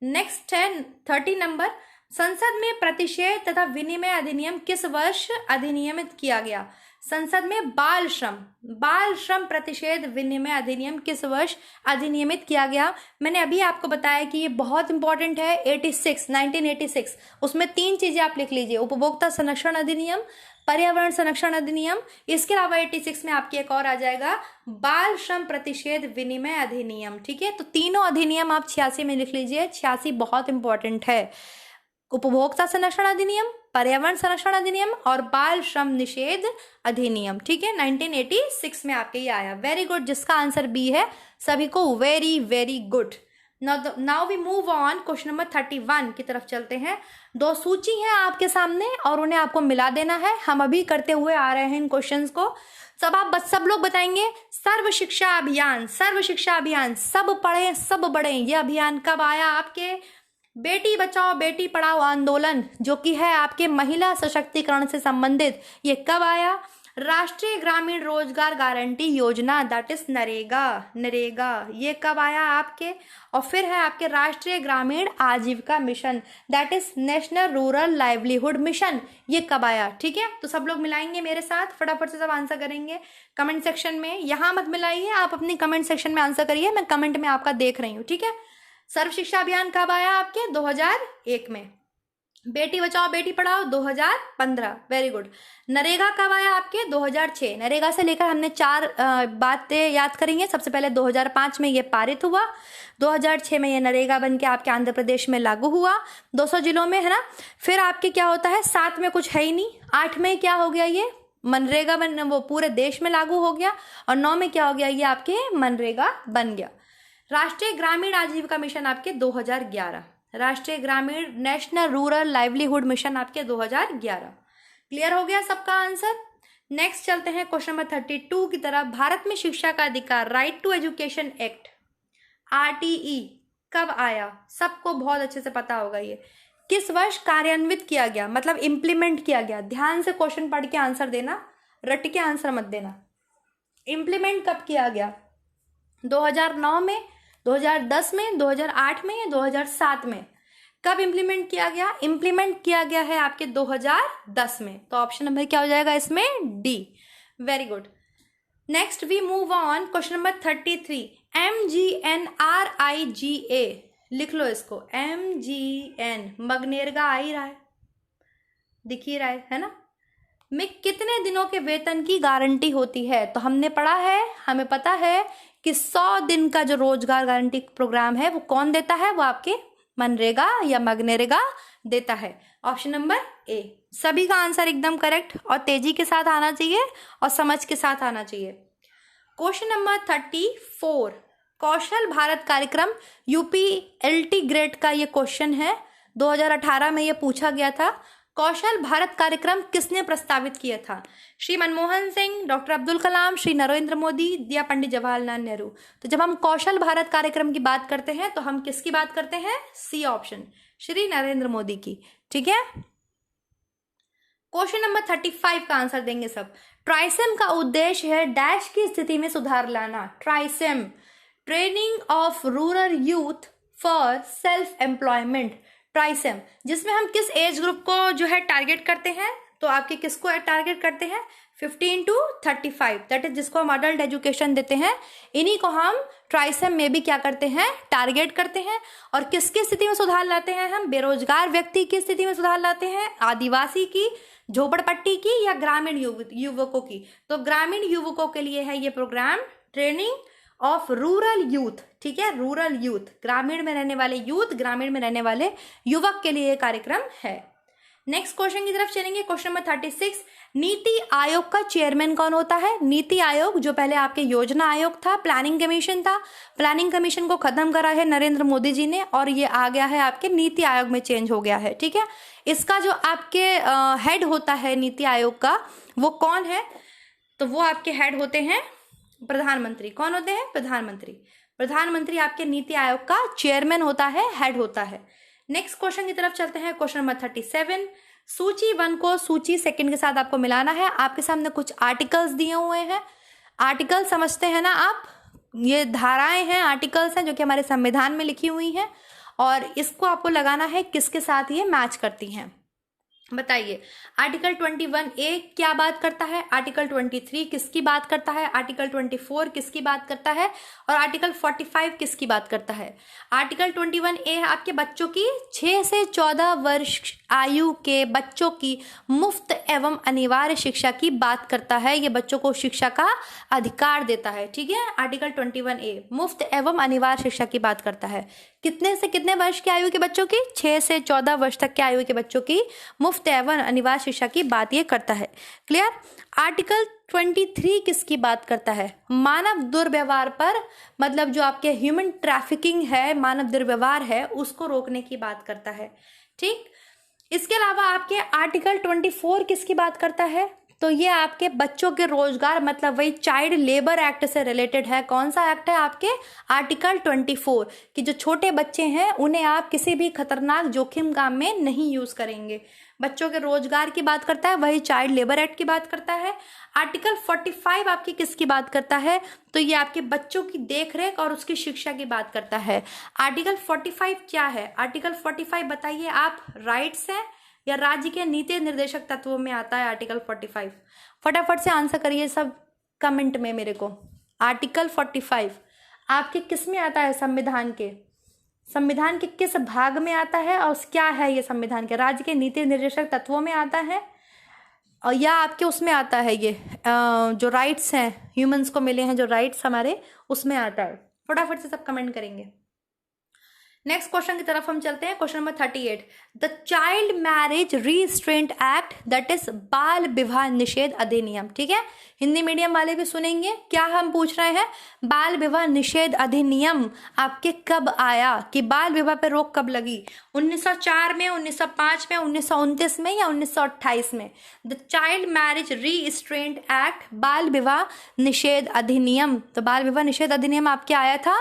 नेक्स्ट है 30 नंबर, संसद में प्रतिषेध तथा विनिमय अधिनियम किस वर्ष अधिनियमित किया गया। संसद में बाल श्रम प्रतिषेध विनिमय अधिनियम किस वर्ष अधिनियमित किया गया। मैंने अभी आपको बताया कि ये बहुत इंपॉर्टेंट है, 1986। उसमें 3 चीजें आप लिख लीजिए, उपभोक्ता संरक्षण अधिनियम, पर्यावरण संरक्षण अधिनियम, इसके अलावा 86 में आपकी एक और आ जाएगा, बाल श्रम प्रतिषेध विनिमय अधिनियम, ठीक है। तो तीनों अधिनियम आप 86 में लिख लीजिए, 86 बहुत इंपॉर्टेंट है, उपभोक्ता संरक्षण अधिनियम, पर्यावरण संरक्षण अधिनियम और बाल श्रम निषेध अधिनियम, ठीक है। 1986 में आपके ये आया। वेरी गुड, जिसका आंसर बी है, सभी को very very good. Now we move on, question number 31 की तरफ चलते हैं। 2 सूची हैं आपके सामने और उन्हें आपको मिला देना है। हम अभी करते हुए आ रहे हैं इन क्वेश्चंस को। सब लोग बताएंगे, सर्व शिक्षा अभियान, सब पढ़े सब बढ़े, ये अभियान कब आया आपके। बेटी बचाओ बेटी पढ़ाओ आंदोलन जो कि है आपके महिला सशक्तिकरण से संबंधित, ये कब आया। राष्ट्रीय ग्रामीण रोजगार गारंटी योजना, दैट इज नरेगा, ये कब आया आपके। और फिर है आपके राष्ट्रीय ग्रामीण आजीविका mission, that is national rural livelihood mission, ये कब आया, ठीक है। तो सब लोग मिलाएंगे मेरे साथ, फटाफट से सब आंसर करेंगे कमेंट सेक्शन में। यहाँ मत मिलाइए, आप अपनी कमेंट सेक्शन में आंसर करिए, मैं कमेंट में आपका देख रही हूँ, ठीक है। सर्व शिक्षा अभियान कब आया आपके, 2001 में। Beti Bachao Beti Padhao 2015, very good. नरेगा कब आया आपके, 2006। नरेगा से लेकर हमने 4 बातें याद करेंगे। सबसे पहले 2005 में ये पारित हुआ, 2006 में ये नरेगा बन के आपके आंध्र प्रदेश में लागू हुआ 200 जिलों में, है ना। फिर आपके क्या होता है, 7 में कुछ है ही नहीं, 8 में क्या हो गया, ये मनरेगा वो पूरे देश में लागू हो गया, और 9 में क्या हो गया, ये आपके मनरेगा बन गया। राष्ट्रीय ग्रामीण आजीविका मिशन आपके 2011, राष्ट्रीय ग्रामीण नेशनल रूरल लाइवलीहुड मिशन आपके 2011। क्लियर हो गया सबका आंसर। नेक्स्ट चलते हैं क्वेश्चन नंबर 32 की तरफ। भारत में शिक्षा का अधिकार, right to education act, RTE कब आया, सबको बहुत अच्छे से पता होगा। ये किस वर्ष कार्यान्वित किया गया, मतलब इम्प्लीमेंट किया गया। ध्यान से क्वेश्चन पढ़ के आंसर देना, रट के आंसर मत देना। इम्प्लीमेंट कब किया गया, 2009 में, 2010 में, 2008 में या 2007 में, कब इंप्लीमेंट किया गया। इंप्लीमेंट किया गया है आपके 2010 में, तो ऑप्शन नंबर क्या हो जाएगा इसमें, D. Very good. Next we move on, question number 33, MGNRIGA, लिख लो इसको, MGN, मगनेरगा आ ही रहा है, दिख ही रहा है ना, में कितने दिनों के वेतन की गारंटी होती है। तो हमने पढ़ा है, हमें पता है कि 100 दिन का जो रोजगार गारंटी प्रोग्राम है वो कौन देता है, वो आपके मनरेगा या मगनेरेगा देता है। Option number A. सभी का आंसर एकदम करेक्ट और तेजी के साथ आना चाहिए और समझ के साथ आना चाहिए। क्वेश्चन नंबर 34, कौशल भारत कार्यक्रम, UPLT ग्रेड का ये क्वेश्चन है, 2018 में ये पूछा गया था। कौशल भारत कार्यक्रम किसने प्रस्तावित किया था, श्री मनमोहन सिंह, डॉक्टर अब्दुल कलाम, श्री नरेंद्र मोदी या पंडित जवाहरलाल नेहरू। तो जब हम कौशल भारत कार्यक्रम की बात करते हैं तो हम किसकी बात करते हैं, सी ऑप्शन, श्री नरेंद्र मोदी की, ठीक है। क्वेश्चन नंबर 35 का आंसर देंगे सब। ट्राइसेम का उद्देश्य है डैश की स्थिति में सुधार लाना। TRYSEM, training of rural youth for self employment TRYSEM, जिसमें हम किस एज ग्रुप को जो है टारगेट करते हैं, तो आपके किसको टारगेट करते हैं 15 to 35, दैट इज जिसको हम अडल्ट एजुकेशन देते हैं, इन्हीं को हम ट्राइसेम में भी क्या करते हैं टारगेट करते हैं। और किसकी स्थिति में सुधार लाते हैं हम, बेरोजगार व्यक्ति की स्थिति में सुधार लाते हैं, आदिवासी की, झोपड़पट्टी की या ग्रामीण युवकों की। तो ग्रामीण युवकों के लिए है ये program training of rural youth, ठीक है, रूरल यूथ, ग्रामीण में रहने वाले यूथ, ग्रामीण में रहने वाले युवक के लिए ये कार्यक्रम है। नेक्स्ट क्वेश्चन की तरफ चलेंगे, क्वेश्चन नंबर 36, नीति आयोग का चेयरमैन कौन होता है। नीति आयोग जो पहले आपके योजना आयोग था, प्लानिंग कमीशन था, प्लानिंग कमीशन को खत्म करा है नरेंद्र मोदी जी ने और ये आ गया है आपके नीति आयोग में चेंज हो गया है, ठीक है। इसका जो आपके हेड होता है नीति आयोग का, वो कौन है, तो वो आपके हेड होते हैं प्रधानमंत्री। कौन होते हैं, प्रधानमंत्री। प्रधानमंत्री आपके नीति आयोग का चेयरमैन होता है, हेड होता है। नेक्स्ट क्वेश्चन की तरफ चलते हैं, क्वेश्चन नंबर 37, सूची 1 को सूची 2 के साथ आपको मिलाना है। आपके सामने कुछ आर्टिकल्स दिए हुए हैं, आर्टिकल समझते हैं ना आप, ये धाराएं हैं, आर्टिकल्स हैं जो कि हमारे संविधान में लिखी हुई हैं और इसको आपको लगाना है किसके साथ ये मैच करती हैं। बताइए, आर्टिकल 21A क्या बात करता है, आर्टिकल 23 किसकी बात करता है, आर्टिकल 24 किसकी बात करता है और आर्टिकल 45 किसकी बात करता है। आर्टिकल 21A आपके बच्चों की 6 से 14 वर्ष आयु के बच्चों की मुफ्त एवं अनिवार्य शिक्षा की बात करता है, ये बच्चों को शिक्षा का अधिकार देता है, ठीक है। आर्टिकल 21A मुफ्त एवं अनिवार्य शिक्षा की बात करता है, कितने से कितने वर्ष की आयु के बच्चों की, 6 से 14 वर्ष तक के आयु के बच्चों की मुफ्त एवं अनिवार्य शिक्षा की बात ये करता है। क्लियर। आर्टिकल 23 किसकी बात करता है, मानव दुर्व्यवहार पर, मतलब जो आपके ह्यूमन ट्रैफिकिंग है, मानव दुर्व्यवहार है, उसको रोकने की बात करता है, ठीक। इसके अलावा आपके आर्टिकल 24 किसकी बात करता है, तो ये आपके बच्चों के रोजगार, मतलब वही चाइल्ड लेबर एक्ट से रिलेटेड है। कौन सा एक्ट है आपके, आर्टिकल 24, कि जो छोटे बच्चे हैं उन्हें आप किसी भी खतरनाक जोखिम काम में नहीं यूज करेंगे। बच्चों के रोजगार की बात करता है, वही चाइल्ड लेबर एक्ट की बात करता है। आर्टिकल 45 आपकी किसकी बात करता है, तो ये आपके बच्चों की देखरेख और उसकी शिक्षा की बात करता है। आर्टिकल 45 क्या है, आर्टिकल 45 बताइए आप, राइट्स है या राज्य के नीति निर्देशक तत्वों में आता है आर्टिकल 45। फटाफट से आंसर करिए सब कमेंट में मेरे को। आर्टिकल 45 आपके किस में आता है, संविधान के, संविधान के किस भाग में आता है और क्या है ये संविधान के, राज्य के नीति निर्देशक तत्वों में आता है और या आपके उसमें आता है ये जो राइट्स हैं, ह्यूमंस को मिले हैं जो राइट्स हमारे, उसमें आता है। फटाफट से सब कमेंट करेंगे। नेक्स्ट क्वेश्चन की तरफ हम चलते हैं, question number 38, the child marriage restraint act, that is बाल विवाह निषेध अधिनियम, ठीक है। हिंदी मीडियम वाले भी सुनेंगे, क्या हम पूछ रहे हैं, बाल विवाह निषेध अधिनियम आपके कब आया, कि बाल विवाह पे रोक कब लगी, 1904 में, 1905 में, 1929 में या 1928 में। The child marriage restraint act, बाल विवाह निषेध अधिनियम, तो बाल विवाह निषेध अधिनियम आपके आया था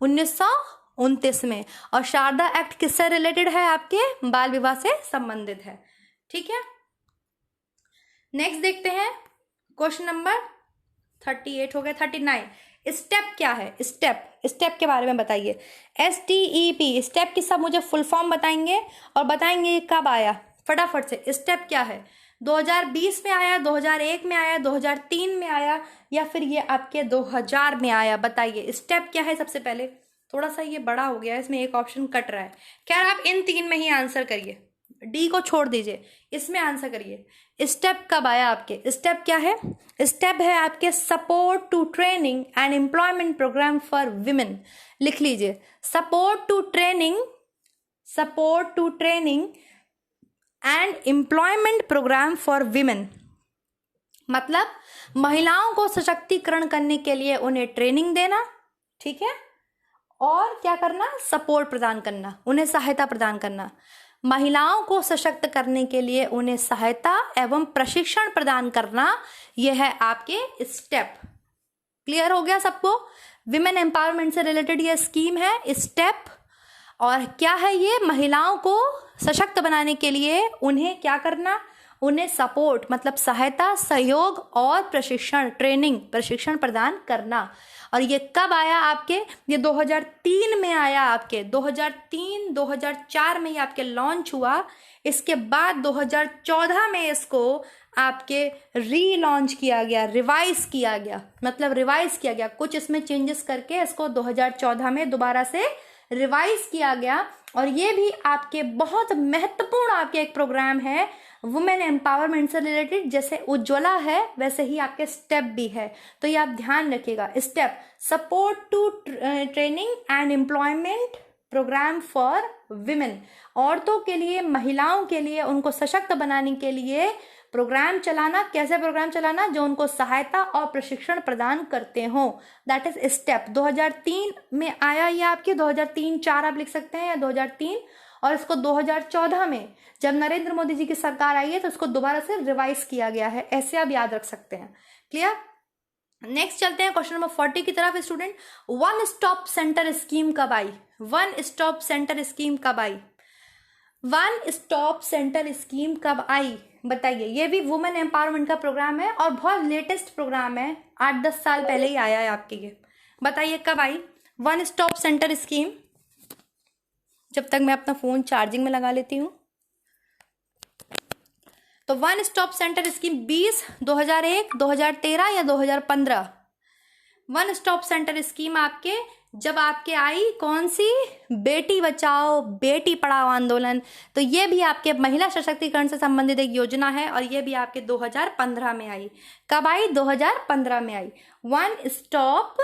1929 में। और शारदा एक्ट किससे रिलेटेड है, आपके बाल विवाह से संबंधित है, ठीक है। नेक्स्ट देखते हैं, क्वेश्चन नंबर 38 हो गया, 39, स्टेप क्या है, स्टेप के बारे में बताइए। STEP स्टेप की सब मुझे फुल फॉर्म बताएंगे और बताएंगे ये कब आया, फटाफट से। स्टेप क्या है, 2020 में आया, 2001 में आया, 2003 में आया या फिर ये आपके 2000 में आया, बताइए स्टेप क्या है। सबसे पहले थोड़ा सा ये बड़ा हो गया है, इसमें एक ऑप्शन कट रहा है, खैर आप इन 3 में ही आंसर करिए, डी को छोड़ दीजिए, इसमें आंसर करिए। स्टेप कब आया आपके, स्टेप क्या है, स्टेप है आपके support to training and employment program for women, लिख लीजिए, support to training and employment program for women, मतलब महिलाओं को सशक्तिकरण करने के लिए उन्हें ट्रेनिंग देना, ठीक है, और क्या करना, सपोर्ट प्रदान करना, उन्हें सहायता प्रदान करना। महिलाओं को सशक्त करने के लिए उन्हें सहायता एवं प्रशिक्षण प्रदान करना, यह है आपके स्टेप। क्लियर हो गया सबको, विमेन एम्पावरमेंट से रिलेटेड ये स्कीम है स्टेप। और क्या है ये, महिलाओं को सशक्त बनाने के लिए उन्हें क्या करना, उन्हें सपोर्ट मतलब सहायता, सहयोग और प्रशिक्षण, ट्रेनिंग, प्रशिक्षण प्रदान करना। और ये कब आया आपके, ये 2003 में आया आपके, 2003-2004 में ये आपके लॉन्च हुआ। इसके बाद 2014 में इसको आपके रीलॉन्च किया गया, रिवाइज किया गया, मतलब रिवाइज किया गया, कुछ इसमें चेंजेस करके इसको 2014 में दोबारा से रिवाइज किया गया। और ये भी आपके बहुत महत्वपूर्ण आपके एक प्रोग्राम है वुमेन एम्पावरमेंट से रिलेटेड। जैसे उज्ज्वला है वैसे ही आपके स्टेप भी है, तो ये आप ध्यान रखिएगा। Step, support to training and employment program for women, औरतों के लिए, महिलाओं के लिए, उनको सशक्त बनाने के लिए प्रोग्राम चलाना। कैसे प्रोग्राम चलाना? जो उनको सहायता और प्रशिक्षण प्रदान करते हो, दैट इज स्टेप। 2003 में आया ये आपके, 2003-4 आप लिख सकते हैं, या 2003। और इसको 2014 में जब नरेंद्र मोदी जी की सरकार आई है तो इसको दोबारा से रिवाइज किया गया है, ऐसे आप याद रख सकते हैं। क्लियर? नेक्स्ट चलते हैं क्वेश्चन नंबर 40 की तरफ student. One stop centre scheme कब आई? वन स्टॉप सेंटर स्कीम कब आई? वन स्टॉप सेंटर स्कीम कब आई बताइए। ये भी वुमेन एम्पावरमेंट का प्रोग्राम है और बहुत लेटेस्ट प्रोग्राम है, 8-10 साल पहले ही आया है आपके। ये बताइए कब I one stop centre scheme. जब तक मैं अपना फोन चार्जिंग में लगा लेती हूँ। तो वन स्टॉप सेंटर स्कीम 20, 2001, 2013 या 2015? वन स्टॉप सेंटर स्कीम आपके जब आपके आई, कौन सी? बेटी बचाओ बेटी पढ़ाओ आंदोलन। तो ये भी आपके महिला सशक्तिकरण से संबंधित एक योजना है और ये भी आपके 2015 में आई। कब आई? 2015 में I one stop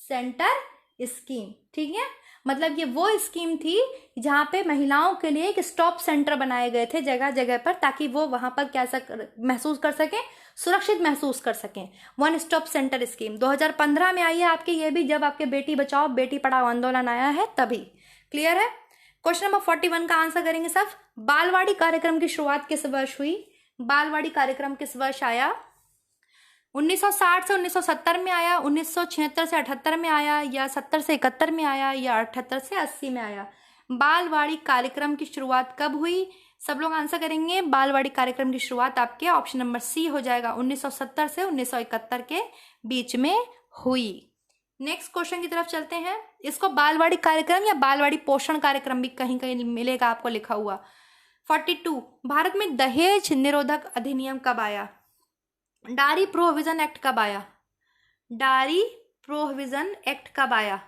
centre scheme. ठीक है, मतलब ये वो स्कीम थी जहाँ पे महिलाओं के लिए एक स्टॉप सेंटर बनाए गए थे जगह जगह पर, ताकि वो वहां पर कैसा महसूस कर सकें, सुरक्षित महसूस कर सकें। वन स्टॉप सेंटर स्कीम 2015 में आई है आपके, ये भी जब आपके बेटी बचाओ बेटी पढ़ाओ आंदोलन आया है तभी। क्लियर है? क्वेश्चन नंबर 41 का आंसर करेंगे सब। बालवाड़ी कार्यक्रम की शुरुआत किस वर्ष हुई? बालवाड़ी कार्यक्रम किस वर्ष आया? 1960 से 1970 में आया, 1976 से 78 में आया, या 70 से 71 में आया, या 78 से 80 में आया? बालवाड़ी कार्यक्रम की शुरुआत कब हुई? सब लोग आंसर करेंगे। बालवाड़ी कार्यक्रम की शुरुआत आपके ऑप्शन नंबर सी हो जाएगा, 1970 से 1971 के बीच में हुई। नेक्स्ट क्वेश्चन की तरफ चलते हैं। इसको बालवाड़ी कार्यक्रम या बालवाड़ी पोषण कार्यक्रम भी कहीं कहीं मिलेगा आपको लिखा हुआ। 42, भारत में दहेज निरोधक अधिनियम कब आया? डायरी प्रोविजन एक्ट कब आया? डायरी प्रोविजन एक्ट कब आया?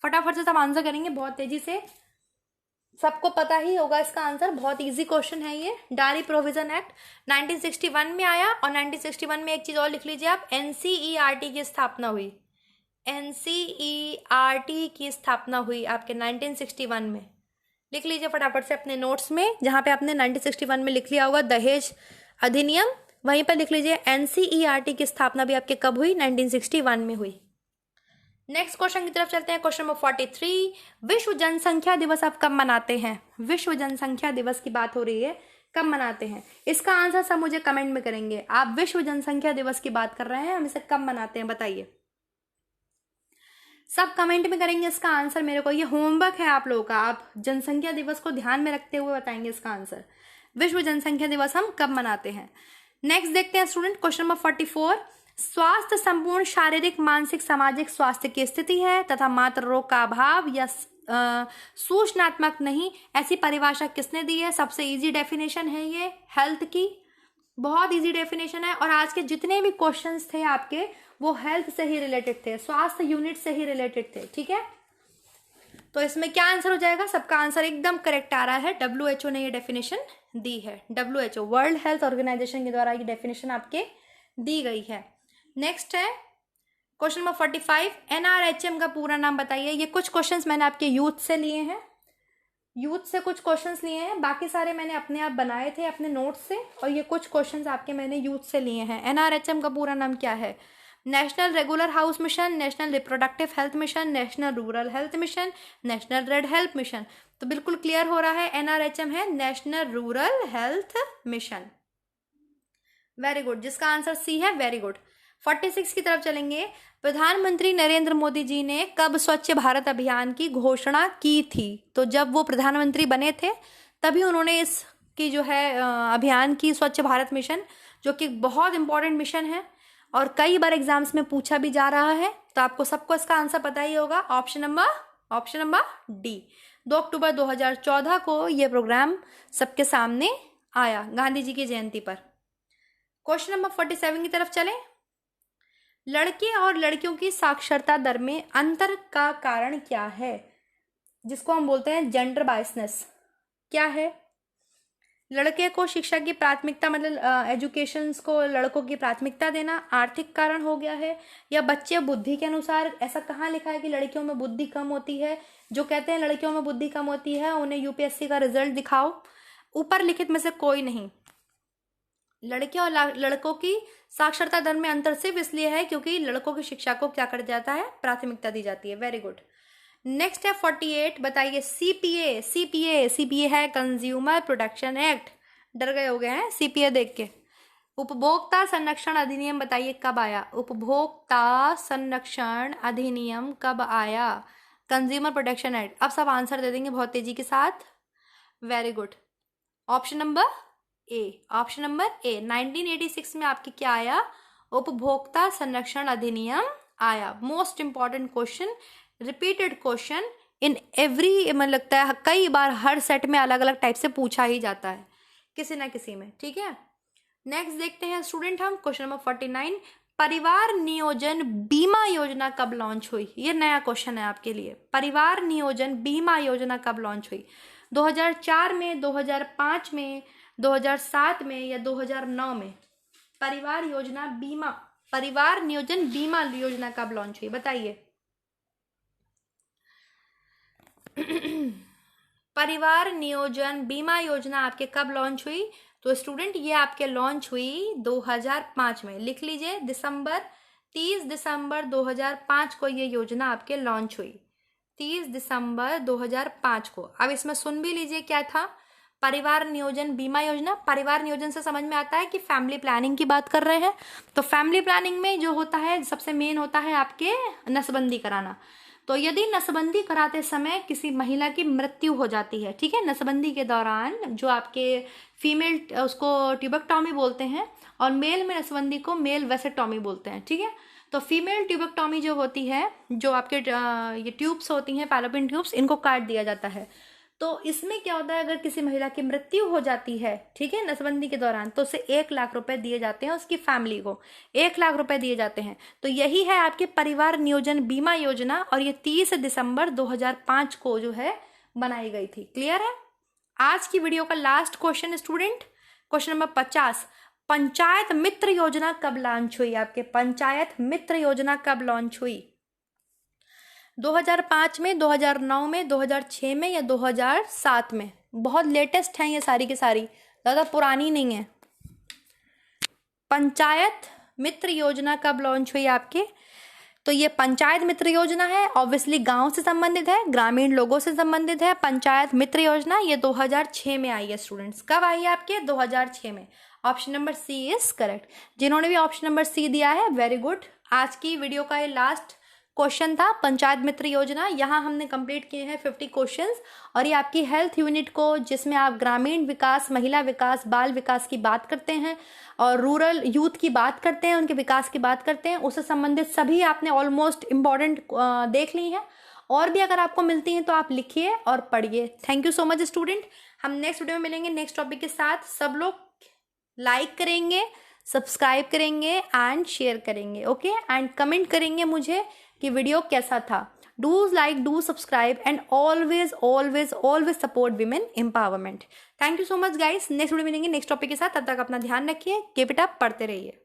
फटाफट से सब आंसर करेंगे बहुत तेजी से, सबको पता ही होगा इसका आंसर, बहुत इजी क्वेश्चन है ये। डायरी प्रोविजन एक्ट 1961 में आया और 1961 में एक चीज और लिख लीजिए आप, एनसीईआरटी की स्थापना हुई। एनसीईआरटी की स्थापना हुई आपके 1961 में। लिख लीजिए फटाफट से अपने नोट्स में, जहां पे आपने 1961 में लिख लिया होगा दहेज अधिनियम, वहीं पर लिख लीजिए एनसीईआरटी की स्थापना भी आपके कब हुई? 1961 में हुई। नेक्स्ट क्वेश्चन की तरफ चलते हैं। क्वेश्चन नंबर 43, विश्व जनसंख्या दिवस आप कब मनाते हैं? विश्व जनसंख्या दिवस की बात हो रही है, कब मनाते हैं? इसका आंसर सब मुझे कमेंट में करेंगे। आप विश्व जनसंख्या दिवस की बात कर रहे हैं, हम इसे कब मनाते हैं बताइए। सब कमेंट में करेंगे इसका आंसर मेरे को, ये होमवर्क है आप लोगों का। आप जनसंख्या दिवस को ध्यान में रखते हुए बताएंगे इसका आंसर। विश्व जनसंख्या दिवस हम कब मनाते हैं? नेक्स्ट देखते हैं स्टूडेंट, क्वेश्चन नंबर 44, स्वास्थ्य संपूर्ण शारीरिक मानसिक सामाजिक स्वास्थ्य की स्थिति है तथा मात्र रोग का अभाव या सूचनात्मक नहीं, ऐसी परिभाषा किसने दी है? सबसे इजी डेफिनेशन है ये हेल्थ की, बहुत इजी डेफिनेशन है। और आज के जितने भी क्वेश्चंस थे आपके वो हेल्थ से ही रिलेटेड थे, स्वास्थ्य यूनिट से ही रिलेटेड थे। ठीक है, तो इसमें क्या आंसर हो जाएगा? सबका आंसर एकदम करेक्ट आ रहा है। WHO ने ये डेफिनेशन दी है, WHO वर्ल्ड हेल्थ ऑर्गेनाइजेशन के द्वारा ये डेफिनेशन आपके दी गई है। नेक्स्ट है क्वेश्चन नंबर 45, NRHM का पूरा नाम बताइए। ये कुछ क्वेश्चंस मैंने आपके यूथ से लिए हैं, यूथ से कुछ क्वेश्चंस लिए हैं, बाकी सारे मैंने अपने आप बनाए थे अपने नोट से, और ये कुछ क्वेश्चंस आपके मैंने यूथ से लिए हैं। NRHM का पूरा नाम क्या है? National regular house mission, national reproductive health mission, national rural health mission, national red health mission. तो बिल्कुल क्लियर हो रहा है, NRHM है national rural health mission. Very good, जिसका आंसर सी है, वेरी गुड। 46 की तरफ चलेंगे। प्रधानमंत्री नरेंद्र मोदी जी ने कब स्वच्छ भारत अभियान की घोषणा की थी? तो जब वो प्रधानमंत्री बने थे तभी उन्होंने इस की जो है अभियान की, स्वच्छ भारत मिशन, जो कि बहुत इंपॉर्टेंट मिशन है और कई बार एग्जाम्स में पूछा भी जा रहा है। तो आपको सबको इसका आंसर पता ही होगा, ऑप्शन नंबर डी। 2 अक्टूबर 2014 को यह प्रोग्राम सबके सामने आया, गांधी जी की जयंती पर। क्वेश्चन नंबर 47 की तरफ चलें। लड़के और लड़कियों की साक्षरता दर में अंतर का कारण क्या है, जिसको हम बोलते हैं जेंडर बायसनेस? क्या है? लड़के को शिक्षा की प्राथमिकता, मतलब एजुकेशन को लड़कों की प्राथमिकता देना आर्थिक कारण हो गया है, या बच्चे बुद्धि के अनुसार? ऐसा कहाँ लिखा है कि लड़कियों में बुद्धि कम होती है? जो कहते हैं लड़कियों में बुद्धि कम होती है उन्हें यूपीएससी का रिजल्ट दिखाओ। ऊपर लिखित में से कोई नहीं। लड़के और लड़कों की साक्षरता दर में अंतर सिर्फ इसलिए है क्योंकि लड़कों की शिक्षा को क्या कर जाता है, प्राथमिकता दी जाती है। Very good. नेक्स्ट है 48। बताइए सीपीए है कंज्यूमर प्रोटेक्शन एक्ट। डर गए हो गए हैं सीपीए देख के। उपभोक्ता संरक्षण अधिनियम बताइए कब आया? उपभोक्ता संरक्षण अधिनियम कब आया? Consumer protection act. अब सब आंसर दे देंगे बहुत तेजी के साथ। Very good. Option number A 1986 में आपके क्या आया? उपभोक्ता संरक्षण अधिनियम आया। Most important question, repeated question in every, मतलब लगता है कई बार हर सेट में अलग अलग टाइप से पूछा ही जाता है किसी ना किसी में। ठीक है, नेक्स्ट देखते हैं स्टूडेंट हम क्वेश्चन नंबर 49। परिवार नियोजन बीमा योजना कब लॉन्च हुई? ये नया क्वेश्चन है आपके लिए। परिवार नियोजन बीमा योजना कब लॉन्च हुई? 2004 में, 2005 में, 2007 में या 2009 में? परिवार नियोजन बीमा योजना कब लॉन्च हुई बताइए? परिवार नियोजन बीमा योजना आपके कब लॉन्च हुई? तो स्टूडेंट ये आपके लॉन्च हुई 2005 में। लिख लीजिए, 30 दिसंबर 2005 को ये योजना आपके लॉन्च हुई। 30 दिसंबर 2005 को। अब इसमें सुन भी लीजिए क्या था, परिवार नियोजन बीमा योजना। परिवार नियोजन से समझ में आता है कि फैमिली प्लानिंग की बात कर रहे हैं। तो फैमिली प्लानिंग में जो होता है सबसे मेन होता है आपके नसबंदी कराना। तो यदि नसबंदी कराते समय किसी महिला की मृत्यु हो जाती है, ठीक है, नसबंदी के दौरान, जो आपके फीमेल उसको ट्यूबेक्टॉमी बोलते हैं और मेल में नसबंदी को मेल वेसेक्टॉमी बोलते हैं। ठीक है, तो फीमेल ट्यूबेक्टॉमी जो होती है, जो आपके ये ट्यूब्स होती हैं, फैलोपियन ट्यूब्स, इनको काट दिया जाता है। तो इसमें क्या होता है, अगर किसी महिला की मृत्यु हो जाती है, ठीक है, नसबंदी के दौरान, तो उसे 1 लाख रुपए दिए जाते हैं, उसकी फैमिली को 1 लाख रुपए दिए जाते हैं। तो यही है आपके परिवार नियोजन बीमा योजना और ये 30 दिसंबर 2005 को जो है बनाई गई थी। क्लियर है? आज की वीडियो का last question student, question number 50। Panchayat Mitra Yojana कब लॉन्च हुई? आपके पंचायत मित्र योजना कब लॉन्च हुई? 2005 में, 2009 में, 2006 में या 2007 में? बहुत लेटेस्ट हैं ये सारी की सारी, ज़्यादा पुरानी नहीं है। पंचायत मित्र योजना कब लॉन्च हुई आपके? तो ये पंचायत मित्र योजना है, ऑब्वियसली गांव से संबंधित है, ग्रामीण लोगों से संबंधित है। पंचायत मित्र योजना ये 2006 में आई है स्टूडेंट्स। कब आई है आपके? 2006 में। Option number C is correct. जिन्होंने भी ऑप्शन नंबर सी दिया है, वेरी गुड। आज की वीडियो का ये लास्ट क्वेश्चन था, पंचायत मित्र योजना। यहाँ हमने कंप्लीट किए हैं 50 क्वेश्चंस और ये आपकी हेल्थ यूनिट को, जिसमें आप ग्रामीण विकास, महिला विकास, बाल विकास की बात करते हैं और रूरल यूथ की बात करते हैं, उनके विकास की बात करते हैं, उससे संबंधित सभी आपने ऑलमोस्ट इम्पॉर्टेंट देख ली हैं। और भी अगर आपको मिलती हैं तो आप लिखिए और पढ़िए। Thank you so much student. हम नेक्स्ट वीडियो में मिलेंगे नेक्स्ट टॉपिक के साथ। सब लोग लाइक करेंगे, सब्सक्राइब करेंगे एंड शेयर करेंगे, ओके, एंड कमेंट करेंगे मुझे कि वीडियो कैसा था। Do like, do subscribe and always always always support women empowerment. Thank you so much guys. Next video मिलेंगे नेक्स्ट टॉपिक के साथ। तब तक अपना ध्यान रखिए, कीप इट अप, पढ़ते रहिए।